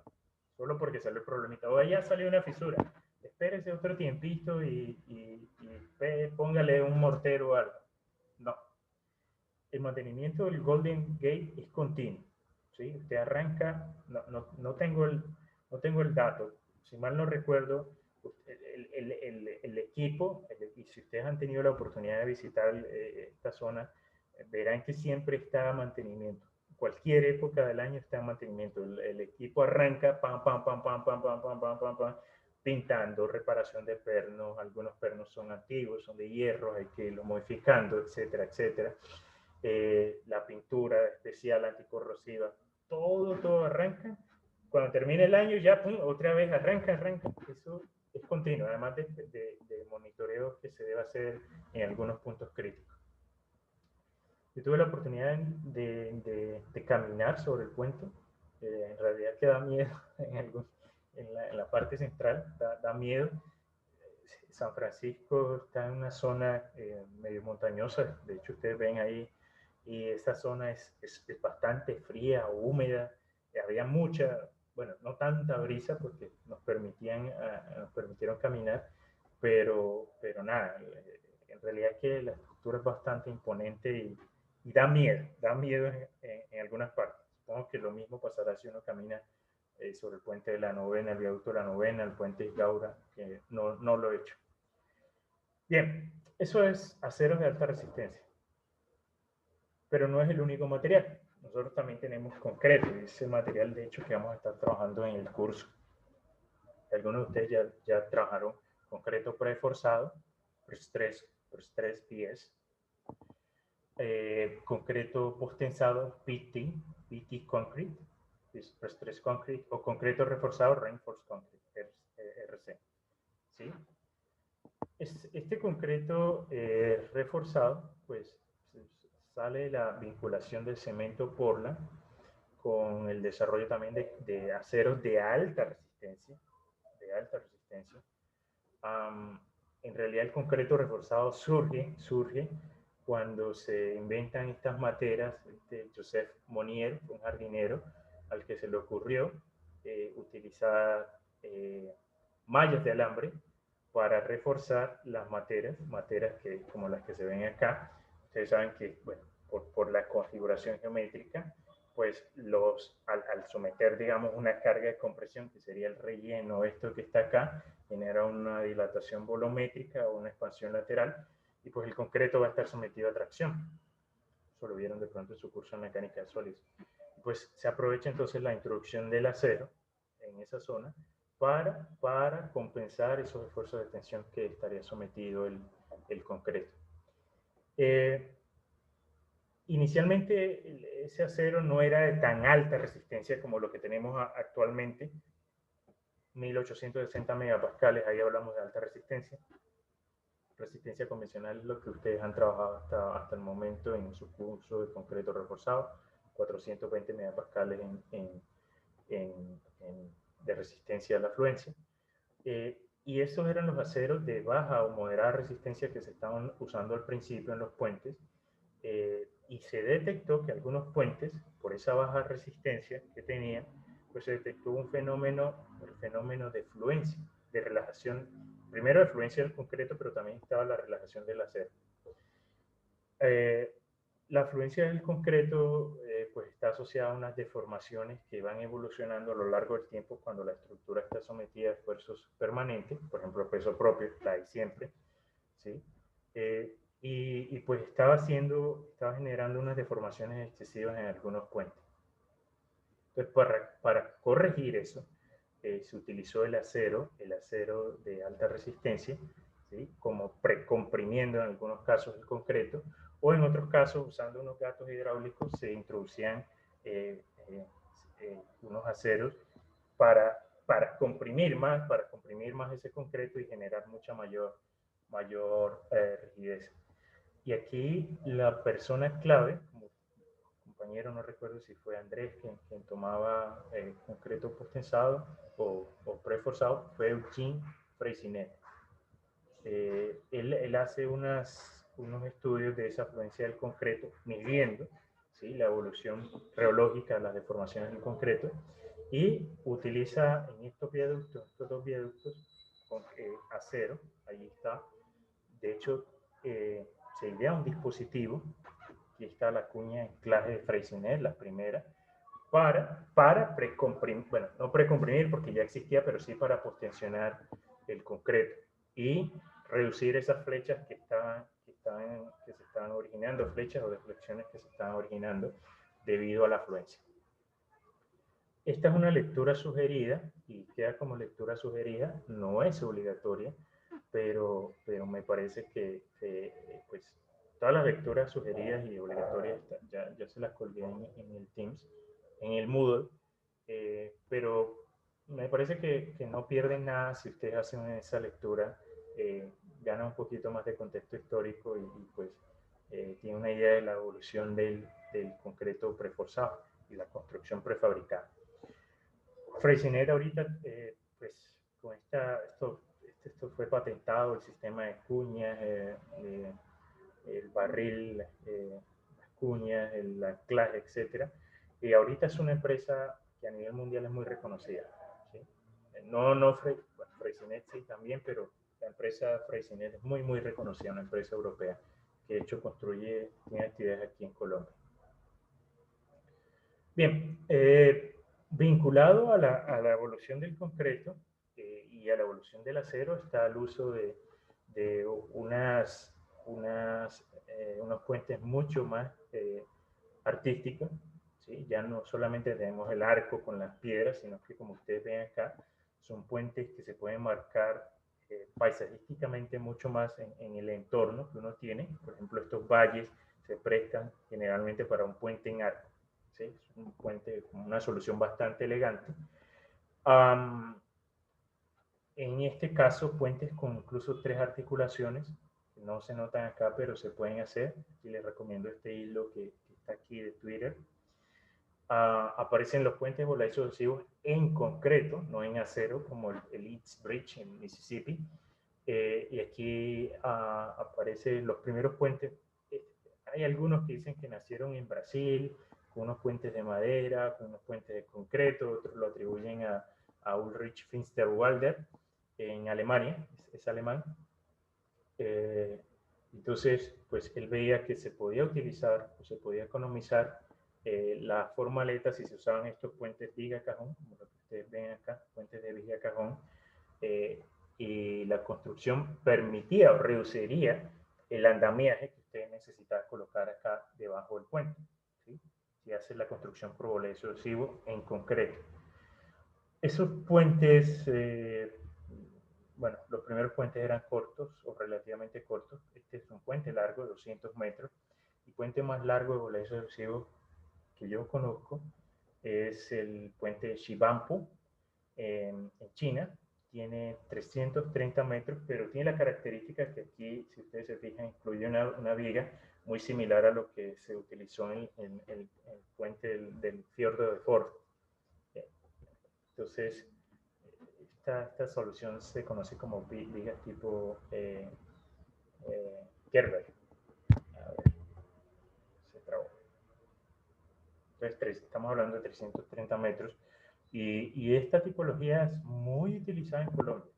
solo porque salió el problemita, o ya salió una fisura, espérese otro tiempito y póngale un mortero o algo. No. El mantenimiento del Golden Gate es continuo, ¿sí? Usted arranca, no tengo el dato, si mal no recuerdo, el equipo, y si ustedes han tenido la oportunidad de visitar esta zona, verán que siempre está en mantenimiento. Cualquier época del año está en mantenimiento. El equipo arranca, pam, pintando, reparación de pernos. Algunos pernos son antiguos, son de hierro, hay que irlo modificando, etcétera, etcétera. La pintura especial anticorrosiva, todo arranca. Cuando termine el año ya pum, otra vez arranca. Eso es continuo, además de monitoreo que se debe hacer en algunos puntos críticos. Yo tuve la oportunidad de caminar sobre el puente. En realidad que da miedo en la parte central, da miedo. San Francisco está en una zona medio montañosa, de hecho ustedes ven ahí, y esa zona es bastante fría, húmeda. Había mucha, bueno, no tanta brisa porque nos permitieron caminar, pero nada, en realidad que la estructura es bastante imponente y da miedo en algunas partes. Supongo que lo mismo pasará si uno camina sobre el puente de la Novena, el viaducto de la Novena, el puente Gaura, que no lo he hecho. Bien, eso es aceros de alta resistencia. Pero no es el único material. Nosotros también tenemos concreto, y es el material de hecho que vamos a estar trabajando en el curso. Algunos de ustedes ya trabajaron concreto preforzado, pre-stress PS, concreto posttensado, PT concrete, pre-stress concrete, o concreto reforzado, reinforced concrete, RC. ¿Sí? Este concreto reforzado, pues sale la vinculación del cemento Portland con el desarrollo también de aceros de alta resistencia. En realidad el concreto reforzado surge cuando se inventan estas materas. Joseph Monnier, un jardinero, al que se le ocurrió utilizar mallas de alambre para reforzar las materas que, como las que se ven acá. Ustedes saben que, bueno, por la configuración geométrica, pues al someter, digamos, una carga de compresión, que sería el relleno, esto que está acá, genera una dilatación volumétrica o una expansión lateral, y pues el concreto va a estar sometido a tracción. Eso lo vieron de pronto en su curso en mecánica de sólidos. Pues se aprovecha entonces la introducción del acero en esa zona para compensar esos esfuerzos de tensión que estaría sometido el concreto. Inicialmente ese acero no era de tan alta resistencia como lo que tenemos actualmente, 1860 megapascales, ahí hablamos de alta resistencia. Resistencia convencional es lo que ustedes han trabajado hasta el momento en su curso de concreto reforzado, 420 megapascales de resistencia a la afluencia. Y esos eran los aceros de baja o moderada resistencia que se estaban usando al principio en los puentes. Y se detectó que algunos puentes, por esa baja resistencia que tenían, pues se detectó el fenómeno de fluencia, de relajación, primero de fluencia del concreto, pero también estaba la relajación del acero. La fluencia del concreto pues está asociada a unas deformaciones que van evolucionando a lo largo del tiempo cuando la estructura está sometida a esfuerzos permanentes, por ejemplo, peso propio, está ahí siempre, ¿sí? Y pues estaba generando unas deformaciones excesivas en algunos puentes. Entonces, para corregir eso, se utilizó el acero de alta resistencia, ¿sí? Como precomprimiendo en algunos casos el concreto, o en otros casos, usando unos gatos hidráulicos, se introducían unos aceros para comprimir más ese concreto y generar mucha mayor rigidez. Y aquí la persona clave, como compañero, no recuerdo si fue Andrés quien tomaba concreto posttensado o preforzado, fue Eugene Freycinet. Él hace unos estudios de esa fluencia del concreto, midiendo, ¿sí?, la evolución reológica de las deformaciones del concreto, y utiliza en estos dos viaductos con acero. Ahí está. De hecho, se idea un dispositivo, aquí está la cuña anclaje de Freycinet, la primera, para precomprimir, bueno, no precomprimir porque ya existía, pero sí para postensionar el concreto y reducir esas flechas que se estaban originando, flechas o deflexiones que se estaban originando debido a la afluencia. Esta es una lectura sugerida y queda como lectura sugerida, no es obligatoria, pero me parece que pues, todas las lecturas sugeridas y obligatorias ya se las colgué en el Teams, en el Moodle, pero me parece que no pierden nada si ustedes hacen esa lectura, ganan un poquito más de contexto histórico y pues tienen una idea de la evolución del concreto preforzado y la construcción prefabricada. Freycinet ahorita, pues con esto fue patentado, el sistema de cuñas, el barril, las cuñas, el anclaje, etc. Y ahorita es una empresa que a nivel mundial es muy reconocida, ¿sí? Freycinet sí también, pero la empresa Freycinet es muy reconocida, una empresa europea que de hecho tiene actividades aquí en Colombia. Bien, Vinculado a la evolución del concreto y a la evolución del acero está el uso de unos puentes mucho más artísticos, ¿sí? Ya no solamente tenemos el arco con las piedras, sino que como ustedes ven acá, son puentes que se pueden marcar paisajísticamente mucho más en el entorno que uno tiene. Por ejemplo, estos valles se prestan generalmente para un puente en arco, ¿sí? Es un puente con una solución bastante elegante. En este caso, puentes con incluso 3 articulaciones, que no se notan acá, pero se pueden hacer. Y les recomiendo este hilo que está aquí de Twitter. Aparecen los puentes voladizos sucesivos en concreto, no en acero, como el East Bridge en Mississippi. Y aquí aparecen los primeros puentes. Hay algunos que dicen que nacieron en Brasil, con unos puentes de madera, con unos puentes de concreto, otros lo atribuyen a Ulrich Finsterwalder en Alemania, es alemán. Entonces, pues él veía que se podía utilizar o se podía economizar la formaleta si se usaban estos puentes viga-cajón, como lo que ustedes ven acá, puentes de viga-cajón, y la construcción permitía o reduciría el andamiaje que ustedes necesitaban colocar acá debajo del puente, ¿sí? Si hace la construcción por voleo sucesivo en concreto. Esos puentes, bueno, los primeros puentes eran cortos o relativamente cortos. Este es un puente largo de 200 metros. El puente más largo de voleo sucesivo que yo conozco es el puente Shibampu en China. Tiene 330 metros, pero tiene la característica que aquí, si ustedes se fijan, incluye una viga muy similar a lo que se utilizó en el puente del fiordo de Ford. Entonces, esta solución se conoce como vigas tipo Gerber. A ver, se trabó. Entonces, estamos hablando de 330 metros. Y esta tipología es muy utilizada en Colombia.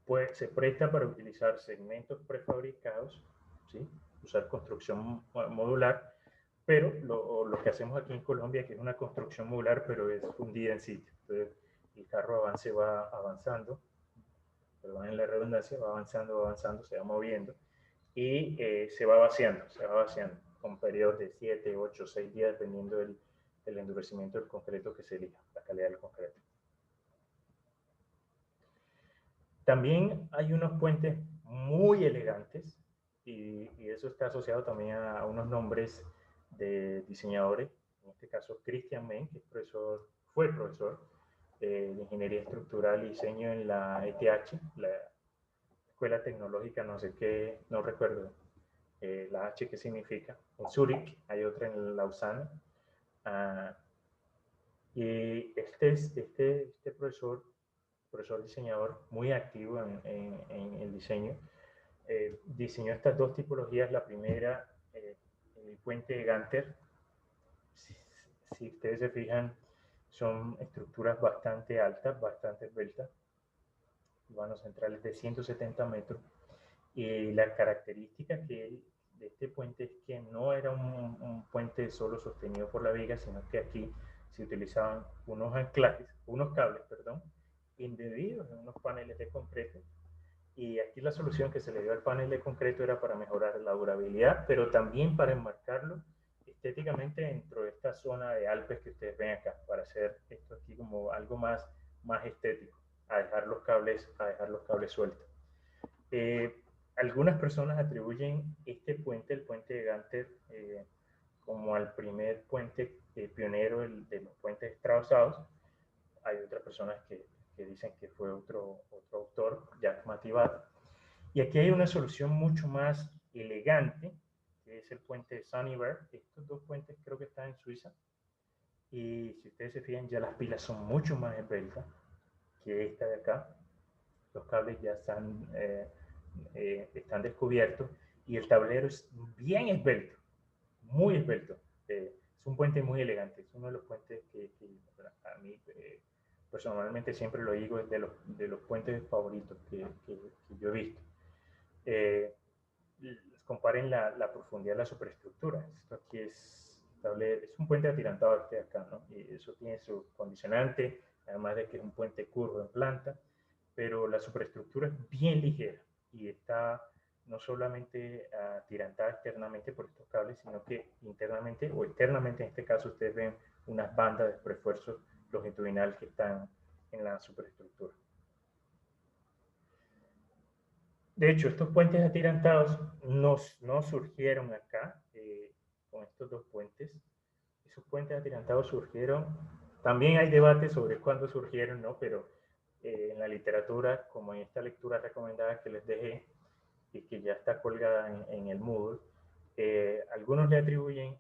Pues se presta para utilizar segmentos prefabricados, ¿sí? Usar construcción modular, pero lo que hacemos aquí en Colombia, que es una construcción modular, pero es fundida en sitio. Entonces, el carro va avanzando, perdonen la redundancia, va avanzando, se va moviendo y se va vaciando con periodos de 7, 8, 6 días, dependiendo del endurecimiento del concreto que se elija, la calidad del concreto. También hay unos puentes muy elegantes y eso está asociado también a unos nombres de diseñadores, en este caso Christian Menn, que es fue profesor de Ingeniería Estructural y Diseño en la ETH, la Escuela Tecnológica, no sé qué, no recuerdo la H qué significa. En Zurich hay otra en Lausanne. Y este profesor diseñador muy activo en el diseño, diseñó estas 2 tipologías. La primera, el puente de Ganter. Si ustedes se fijan, son estructuras bastante altas, bastante esbeltas, vanos centrales de 170 metros. Y la característica de este puente es que no era un puente solo sostenido por la viga, sino que aquí se utilizaban unos cables, embebidos en unos paneles de concreto. Y aquí la solución que se le dio al panel de concreto era para mejorar la durabilidad, pero también para enmarcarlo estéticamente dentro de esta zona de Alpes que ustedes ven acá, para hacer esto aquí como algo más estético, a dejar los cables sueltos. Algunas personas atribuyen este puente, el puente de Ganter, como al primer puente pionero de los puentes extravasados. Hay otras personas que dicen que fue otro autor, Jacques Mativat. Y aquí hay una solución mucho más elegante, que es el puente de Saint-Hubert. Estos 2 puentes creo que están en Suiza. Y si ustedes se fijan, ya las pilas son mucho más esbeltas que esta de acá. Los cables ya están descubiertos y el tablero es bien esbelto, muy esbelto. Es un puente muy elegante, es uno de los puentes que a mí personalmente siempre lo digo, es de los puentes favoritos que yo he visto. Comparen la profundidad de la superestructura. Esto aquí es cable, es un puente atirantado este de acá, ¿no? Y eso tiene su condicionante, además de que es un puente curvo en planta, pero la superestructura es bien ligera y está no solamente atirantada externamente por estos cables, sino que internamente o externamente, en este caso ustedes ven unas bandas de refuerzos longitudinales que están en la superestructura. De hecho, estos puentes atirantados no surgieron acá, con estos dos puentes. Esos puentes atirantados surgieron, también hay debate sobre cuándo surgieron, ¿no? Pero en la literatura, como en esta lectura recomendada que les dejé, y que ya está colgada en el Moodle, algunos le atribuyen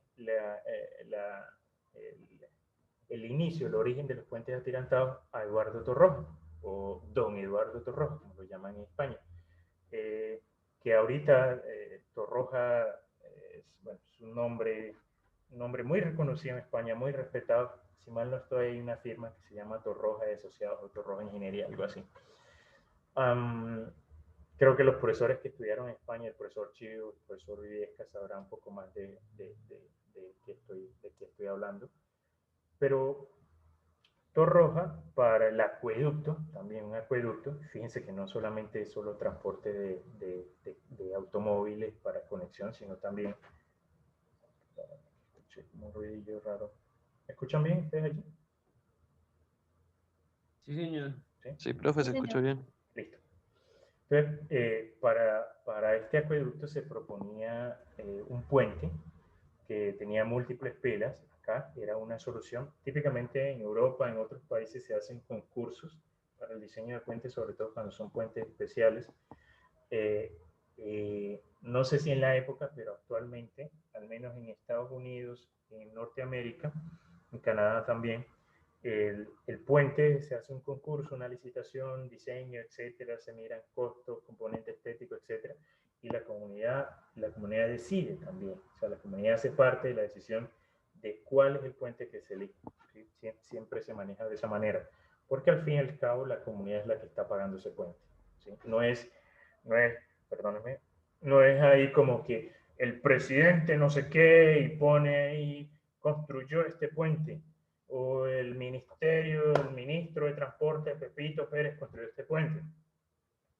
el inicio, el origen de los puentes atirantados a Eduardo Torroja, o Don Eduardo Torroja, como lo llaman en España. Que ahorita Torroja es un nombre muy reconocido en España, muy respetado. Si mal no estoy, hay una firma que se llama Torroja de Asociados o Torroja Ingeniería, algo así. Creo que los profesores que estudiaron en España, el profesor Chivo, el profesor Viviesca, sabrán un poco más de qué estoy hablando. Pero Torroja, para el acueducto, también un acueducto, fíjense que no solamente es solo transporte de automóviles para conexión, sino también, escuché un ruidillo raro. ¿Me escuchan bien ustedes allí? Sí, señor. Sí, profe, se escucha bien. Listo. Entonces, para este acueducto se proponía un puente que tenía múltiples pilas. Acá era una solución. Típicamente en Europa, en otros países se hacen concursos para el diseño de puentes, sobre todo cuando son puentes especiales. No sé si en la época, pero actualmente, al menos en Estados Unidos, en Norteamérica, en Canadá también, el puente se hace un concurso, una licitación, diseño, etcétera, se miran costos, componente estético, etcétera, y la comunidad decide también, o sea, la comunidad hace parte de la decisión de cuál es el puente que se elige. ¿Sí? Siempre se maneja de esa manera, porque al fin y al cabo la comunidad es la que está pagando ese puente. ¿Sí? No es, perdónenme, no es ahí como que el presidente no sé qué y pone ahí, construyó este puente, o el ministro de Transporte, Pepito Pérez, construyó este puente.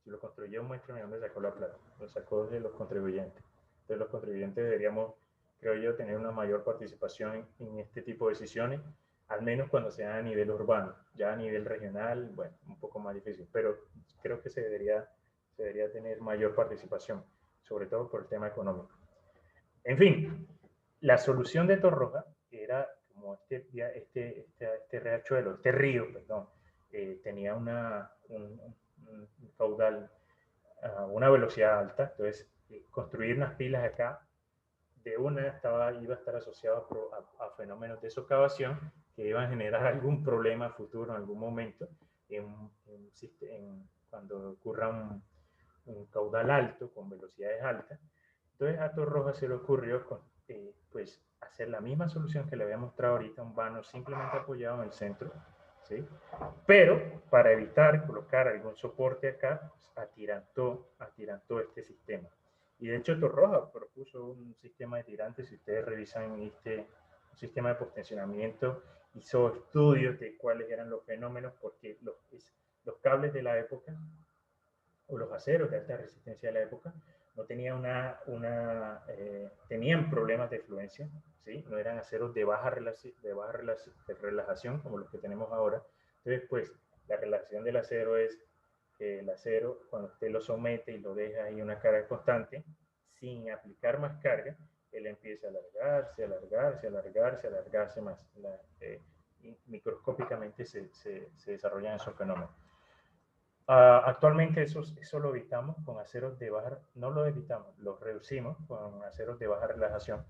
Si lo construyó un maestro, ¿de dónde sacó la plata? Lo sacó de los contribuyentes. Entonces los contribuyentes deberíamos, creo yo, tener una mayor participación en este tipo de decisiones, al menos cuando sea a nivel urbano. Ya a nivel regional, bueno, un poco más difícil, pero creo que se debería tener mayor participación, sobre todo por el tema económico. En fin, la solución de Torroja era como este riachuelo, este río, perdón, tenía un caudal, una velocidad alta, entonces construir unas pilas acá de una iba a estar asociado a fenómenos de socavación que iban a generar algún problema futuro en algún momento cuando ocurra un caudal alto con velocidades altas. Entonces a Torroja se le ocurrió pues hacer la misma solución que le había mostrado ahorita, un vano simplemente apoyado en el centro, ¿sí? Pero para evitar colocar algún soporte acá, pues, atirantó este sistema. Y de hecho Torroja propuso un sistema de tirantes. Si ustedes revisan un sistema de postensionamiento, hizo estudios de cuáles eran los fenómenos, porque los cables de la época, o los aceros de alta resistencia de la época, no tenían tenían problemas de fluencia, ¿sí? No eran aceros de baja relajación como los que tenemos ahora. Entonces, pues, la relación del acero es el acero, cuando usted lo somete y lo deja ahí una carga constante, sin aplicar más carga, él empieza a alargarse más. Microscópicamente se desarrollan esos fenómenos. Actualmente eso lo evitamos con aceros de baja, no lo evitamos, lo reducimos con aceros de baja relajación.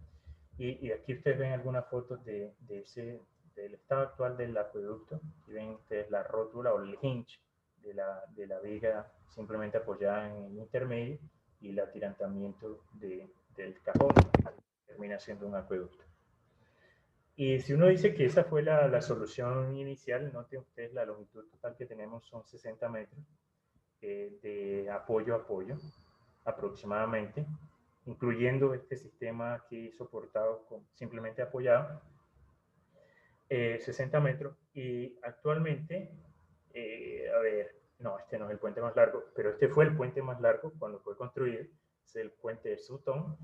Y aquí ustedes ven algunas fotos del estado actual del acueducto. Aquí ven ustedes la rótula o el hinge de la viga simplemente apoyada en el intermedio y el atirantamiento del cajón, que termina siendo un acueducto. Y si uno dice que esa fue la solución inicial, noten ustedes la longitud total que tenemos son 60 metros de apoyo a apoyo aproximadamente. incluyendo este sistema aquí soportado, simplemente apoyado, 60 metros. Y actualmente, a ver, no, este no es el puente más largo, pero este fue el puente más largo cuando fue construido, es el puente de Sutton.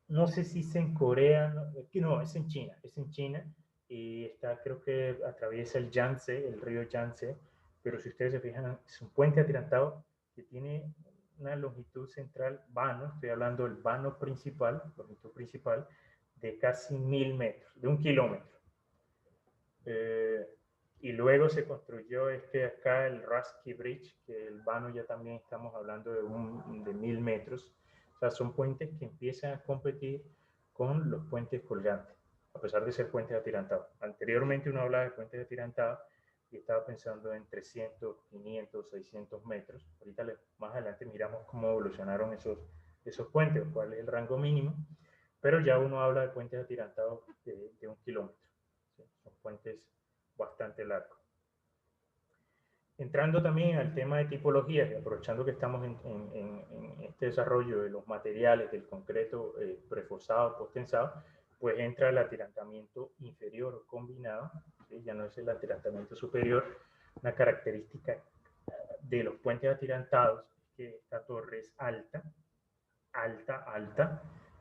No sé si es en Corea, no, es en China, y está, creo que atraviesa el Yangtze, el río Yangtze, pero si ustedes se fijan, es un puente atirantado que tiene una longitud central, vano, estoy hablando del vano principal, longitud principal, de casi 1000 metros, de 1 kilómetro. Y luego se construyó acá, el Rusky Bridge, que el vano ya también estamos hablando de 1000 metros. O sea, son puentes que empiezan a competir con los puentes colgantes, a pesar de ser puentes atirantados. Anteriormente uno hablaba de puentes atirantados y estaba pensando en 300, 500, 600 metros. Ahorita más adelante miramos cómo evolucionaron esos puentes, cuál es el rango mínimo, pero ya uno habla de puentes atirantados de 1 kilómetro. ¿Sí? Son puentes bastante largos. Entrando también al tema de tipologías y aprovechando que estamos en este desarrollo de los materiales del concreto preforzado, posttensado, pues entra el atirantamiento inferior o combinado, ¿sí? Ya no es el atirantamiento superior. Una característica de los puentes atirantados es que esta torre es alta,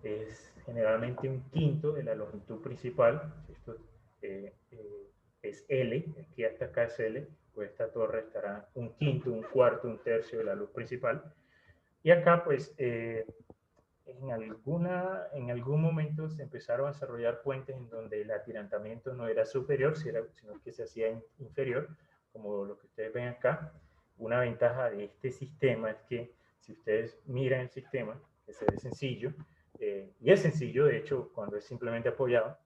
es generalmente 1/5 de la longitud principal. Esto es L, aquí hasta acá es L, pues esta torre estará 1/5, 1/4, 1/3 de la luz principal. Y acá pues en algún momento se empezaron a desarrollar puentes en donde el atirantamiento no era superior, sino que se hacía inferior, como lo que ustedes ven acá. Una ventaja de este sistema es que si ustedes miran el sistema, que se ve sencillo, y es sencillo, de hecho, cuando es simplemente apoyado,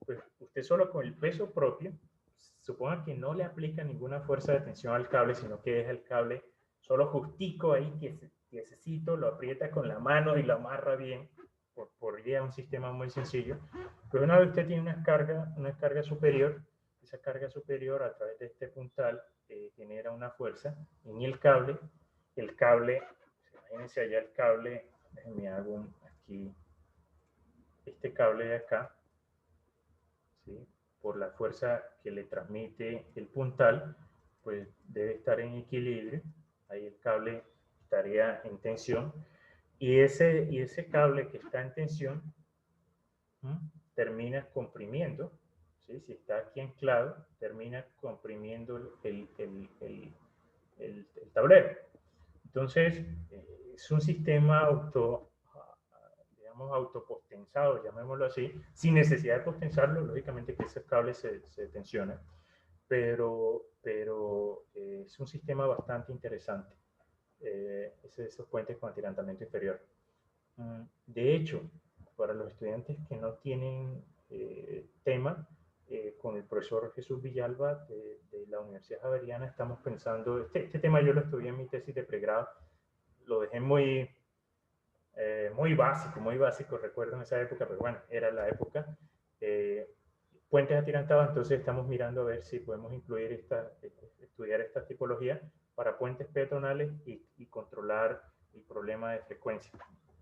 pues usted solo con el peso propio, suponga que no le aplica ninguna fuerza de tensión al cable, sino que deja el cable solo justico ahí, piececito, lo aprieta con la mano y lo amarra bien, por guía, un sistema muy sencillo. Pero una vez usted tiene una carga superior, esa carga superior a través de este puntal genera una fuerza en el cable, imagínense allá el cable, me hago aquí, este cable de acá, ¿sí? Por la fuerza que le transmite el puntal, pues debe estar en equilibrio, ahí el cable estaría en tensión, y ese cable que está en tensión termina comprimiendo, ¿sí? Si está aquí anclado, termina comprimiendo el tablero. Entonces, es un sistema autopostensado, llamémoslo así, sin necesidad de postensarlo, lógicamente que ese cable se tensiona, pero es un sistema bastante interesante, esos puentes con atirantamiento inferior. De hecho, para los estudiantes que no tienen tema, con el profesor Jesús Villalba de la Universidad Javeriana estamos pensando, este tema yo lo estudié en mi tesis de pregrado, lo dejé muy básico, recuerdo en esa época, pero bueno, era la época. Puentes atirantados, entonces estamos mirando a ver si podemos incluir estudiar esta tipología para puentes peatonales y controlar el problema de frecuencia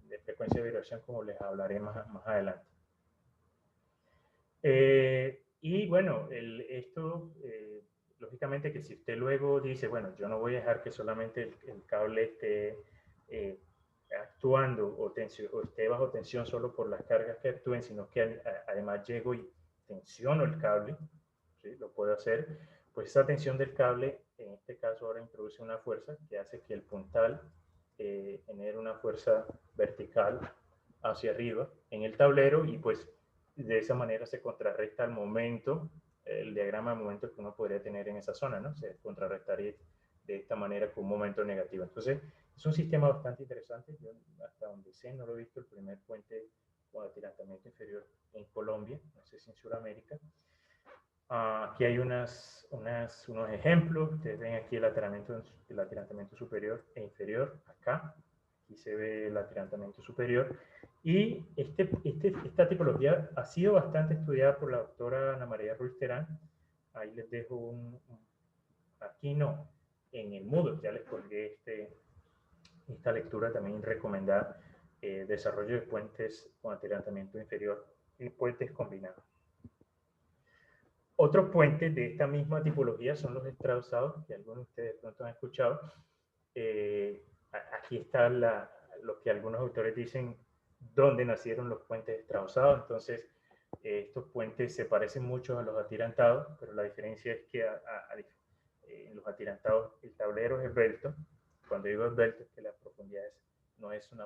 de vibración, como les hablaré más adelante. Y bueno, lógicamente que si usted luego dice, bueno, yo no voy a dejar que solamente el cable esté actuando o esté bajo tensión solo por las cargas que actúen, sino que además llego y tensiono el cable, ¿sí? Lo puedo hacer, pues esa tensión del cable, en este caso ahora introduce una fuerza que hace que el puntal genere una fuerza vertical hacia arriba en el tablero, y pues de esa manera se contrarresta el momento, el diagrama de momento que uno podría tener en esa zona, ¿no? Se contrarrestaría de esta manera con un momento negativo. Entonces, es un sistema bastante interesante. Yo, hasta donde sé, no lo he visto el primer puente con atirantamiento inferior en Colombia, no sé si en Sudamérica. Aquí hay unos ejemplos. Ustedes ven aquí el atirantamiento superior e inferior. Acá, aquí se ve el atirantamiento superior. Y esta tipología ha sido bastante estudiada por la doctora Ana María Ruiz Terán. Ahí les dejo aquí no, en el Moodle ya les colgué esta lectura también recomendada desarrollo de puentes con atirantamiento inferior y puentes combinados. Otros puentes de esta misma tipología son los estrauzados, que algunos de ustedes de pronto han escuchado. Aquí está lo que algunos autores dicen dónde nacieron los puentes estrauzados. Entonces, estos puentes se parecen mucho a los atirantados, pero la diferencia es que en los atirantados el tablero es esbelto. Cuando digo esbelto es que la profundidad no es un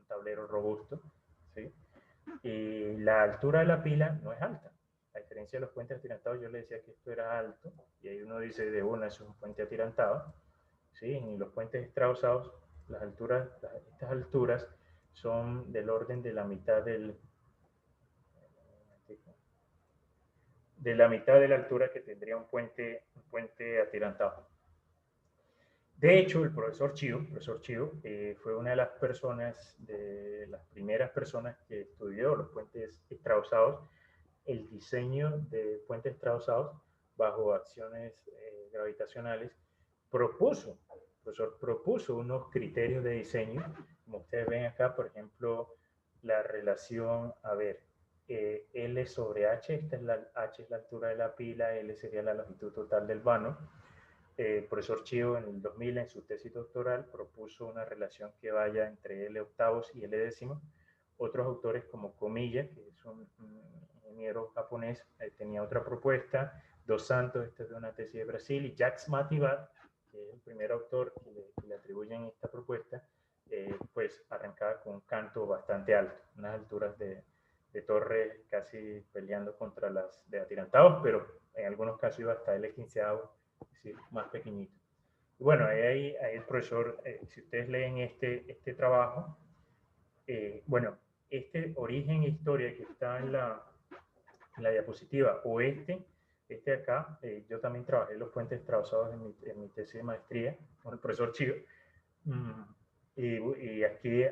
tablero robusto, ¿sí? Y la altura de la pila no es alta. A diferencia de los puentes atirantados, yo le decía que esto era alto, y ahí uno dice de una, eso es un puente atirantado, ¿sí? Y los puentes estrauzados, estas alturas son del orden de la mitad de la altura que tendría un puente atirantado. De hecho, el profesor Chío fue una de las primeras personas que estudió los puentes estrauzados, el diseño de puentes estrauzados bajo acciones gravitacionales. El profesor propuso unos criterios de diseño, como ustedes ven acá, por ejemplo, la relación, L sobre H, H es la altura de la pila, L sería la longitud total del vano. El profesor Chío en el 2000 en su tesis doctoral propuso una relación que vaya entre L octavos y L décimos. Otros autores como Komiya, que es un ingeniero japonés, tenía otra propuesta. Dos Santos, esta es de una tesis de Brasil, y Jacques Mativat, que es el primer autor que le atribuyen esta propuesta, pues arrancaba con un canto bastante alto, unas alturas de torre casi peleando contra las de atirantados, pero en algunos casos iba hasta L15avo, es decir, más pequeñito. Y bueno, ahí el profesor, si ustedes leen este trabajo, bueno, este origen e historia que está en la diapositiva, o este acá, yo también trabajé los puentes estrauzados en mi tesis de maestría con el profesor Chío, y aquí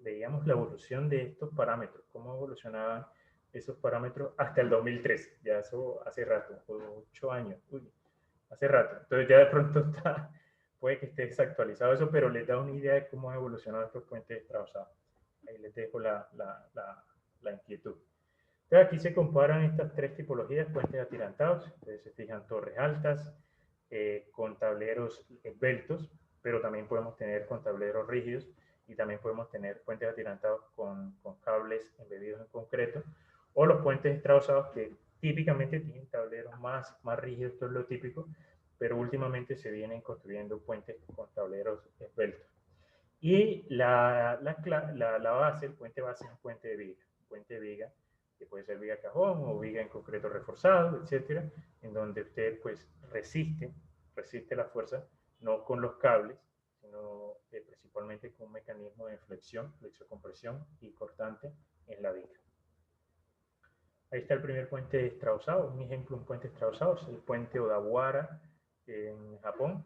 veíamos la evolución de estos parámetros, cómo evolucionaban esos parámetros hasta el 2013, ya eso hace rato, 8 años, hace rato. Entonces ya de pronto puede que esté desactualizado eso, pero les da una idea de cómo han evolucionado estos puentes estrauzados. Ahí les dejo la inquietud. Entonces aquí se comparan estas tres tipologías, puentes atirantados. Ustedes se fijan, torres altas, con tableros esbeltos, pero también podemos tener con tableros rígidos, y también podemos tener puentes atirantados con cables embebidos en concreto, o los puentes estrauzados que típicamente tienen tableros más rígidos, esto es lo típico, pero últimamente se vienen construyendo puentes con tableros esbeltos. Y la base, el puente base es un puente de viga. Un puente de viga, que puede ser viga cajón o viga en concreto reforzado, etcétera, en donde usted pues resiste la fuerza, no con los cables, sino principalmente con un mecanismo de flexión, flexocompresión y cortante en la viga. Ahí está el primer puente estrauszado, un ejemplo de un puente estrauszado, es el puente Odawara en Japón.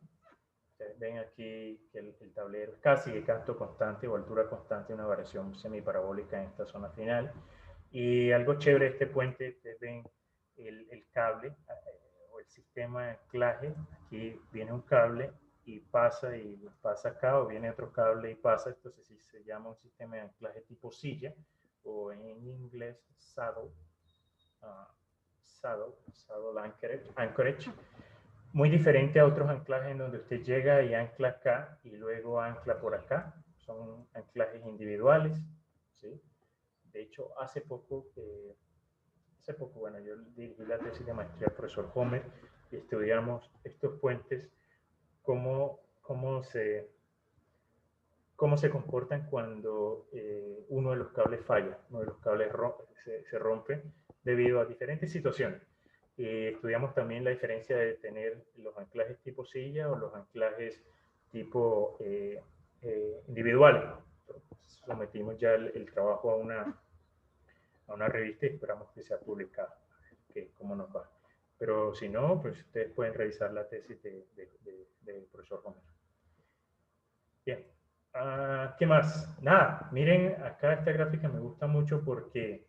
Ustedes ven aquí que el tablero es casi de canto constante o altura constante, una variación semiparabólica en esta zona final. Y algo chévere de este puente, ustedes ven el cable o el sistema de anclaje. Aquí viene un cable y pasa acá, o viene otro cable y pasa. Entonces sí se llama un sistema de anclaje tipo silla, o en inglés saddle anchorage. Muy diferente a otros anclajes en donde usted llega y ancla acá y luego ancla por acá. Son anclajes individuales, ¿sí? De hecho, hace poco, bueno, yo dirigí la tesis de maestría al profesor Homer y estudiamos estos puentes, cómo se comportan cuando uno de los cables falla, uno de los cables se rompe debido a diferentes situaciones. Estudiamos también la diferencia de tener los anclajes tipo silla o los anclajes tipo individuales. Sometimos ya el trabajo a una revista y esperamos que sea publicado, que cómo nos va. Pero si no, pues ustedes pueden revisar la tesis del profesor Romero. Bien. ¿Qué más? Nada, miren acá esta gráfica me gusta mucho porque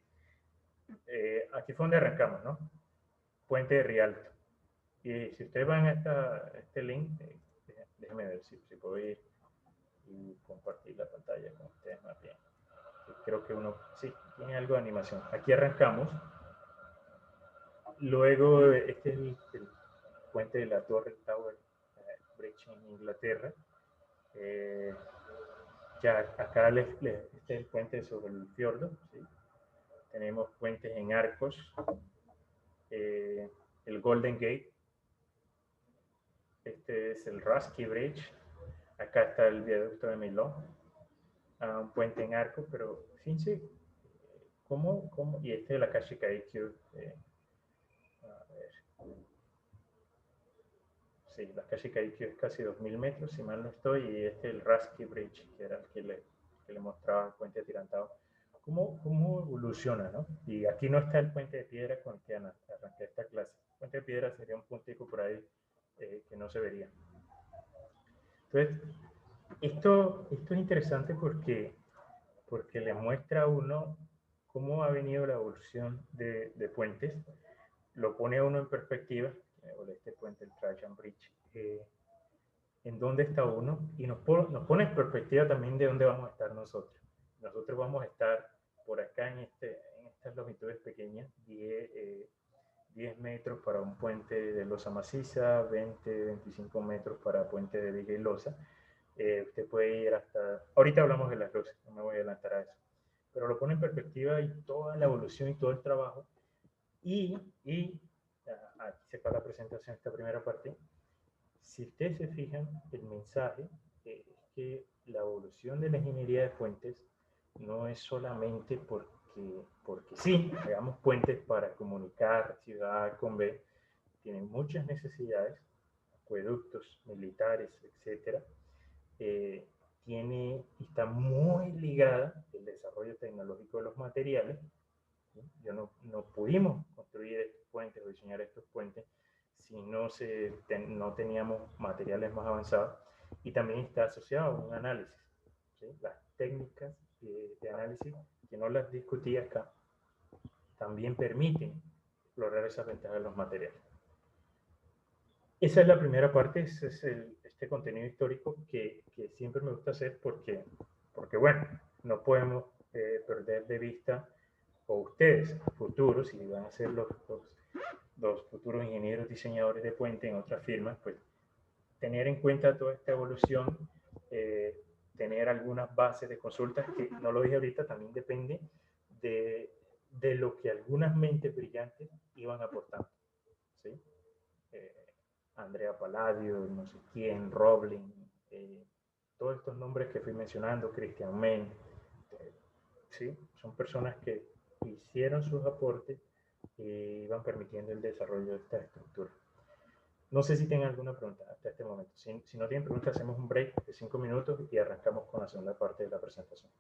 aquí fue donde arrancamos, ¿no? Puente de Rialto. Y si ustedes van a este link, déjenme ver si puedo ir y compartir la pantalla con ustedes más bien. algo de animación. Aquí arrancamos. Luego, este es el puente de la Torre Tower Bridge en Inglaterra. Ya acá este es el puente sobre el fiordo, ¿sí? Tenemos puentes en arcos, el Golden Gate, este es el Rusky Bridge, acá está el viaducto de Milón, un puente en arco, pero fíjense cómo, y este es la calle Kaikyu, a ver, sí, la calle Kaikyu es casi 2000 metros, si mal no estoy, y este es el Rusky Bridge, que era el que le mostraba el puente atirantado. ¿Cómo evoluciona, no? Y aquí no está el puente de piedra con el que arranqué esta clase. El puente de piedra sería un puntico por ahí que no se vería. Entonces, esto es interesante porque le muestra a uno cómo ha venido la evolución de puentes, lo pone a uno en perspectiva, este puente, el Trajan Bridge, en dónde está uno, y nos pone en perspectiva también de dónde vamos a estar nosotros. Nosotros vamos a estar por acá en estas longitudes pequeñas, 10 metros para un puente de losa maciza, 25 metros para puente de viga y losa. Usted puede ir hasta... Ahorita hablamos de las losas, no me voy a adelantar a eso. Pero lo pone en perspectiva y toda la evolución y todo el trabajo. Y aquí se para la presentación, esta primera parte. Si ustedes se fijan, el mensaje es que la evolución de la ingeniería de puentes no es solamente porque sí, hagamos puentes para comunicar ciudad A con B, tienen muchas necesidades, acueductos, militares, etcétera. Está muy ligada el desarrollo tecnológico de los materiales. No pudimos construir estos puentes o diseñar estos puentes si no teníamos materiales más avanzados, y también está asociado a un análisis, ¿sí? Las técnicas de análisis, que no las discutí acá, también permiten explorar esas ventajas de los materiales. Esa es la primera parte, ese es este contenido histórico que siempre me gusta hacer porque bueno, no podemos perder de vista, o ustedes futuros, si van a ser los futuros ingenieros diseñadores de puente en otras firmas, pues tener en cuenta toda esta evolución, tener algunas bases de consultas, que no lo dije ahorita, también depende de lo que algunas mentes brillantes iban aportando, ¿sí? Andrea Palladio, no sé quién, Roblin, todos estos nombres que fui mencionando, Christian Menn, ¿sí? Son personas que hicieron sus aportes y iban permitiendo el desarrollo de esta estructura. No sé si tienen alguna pregunta hasta este momento. Si no tienen preguntas, hacemos un break de 5 minutos y arrancamos con la segunda parte de la presentación.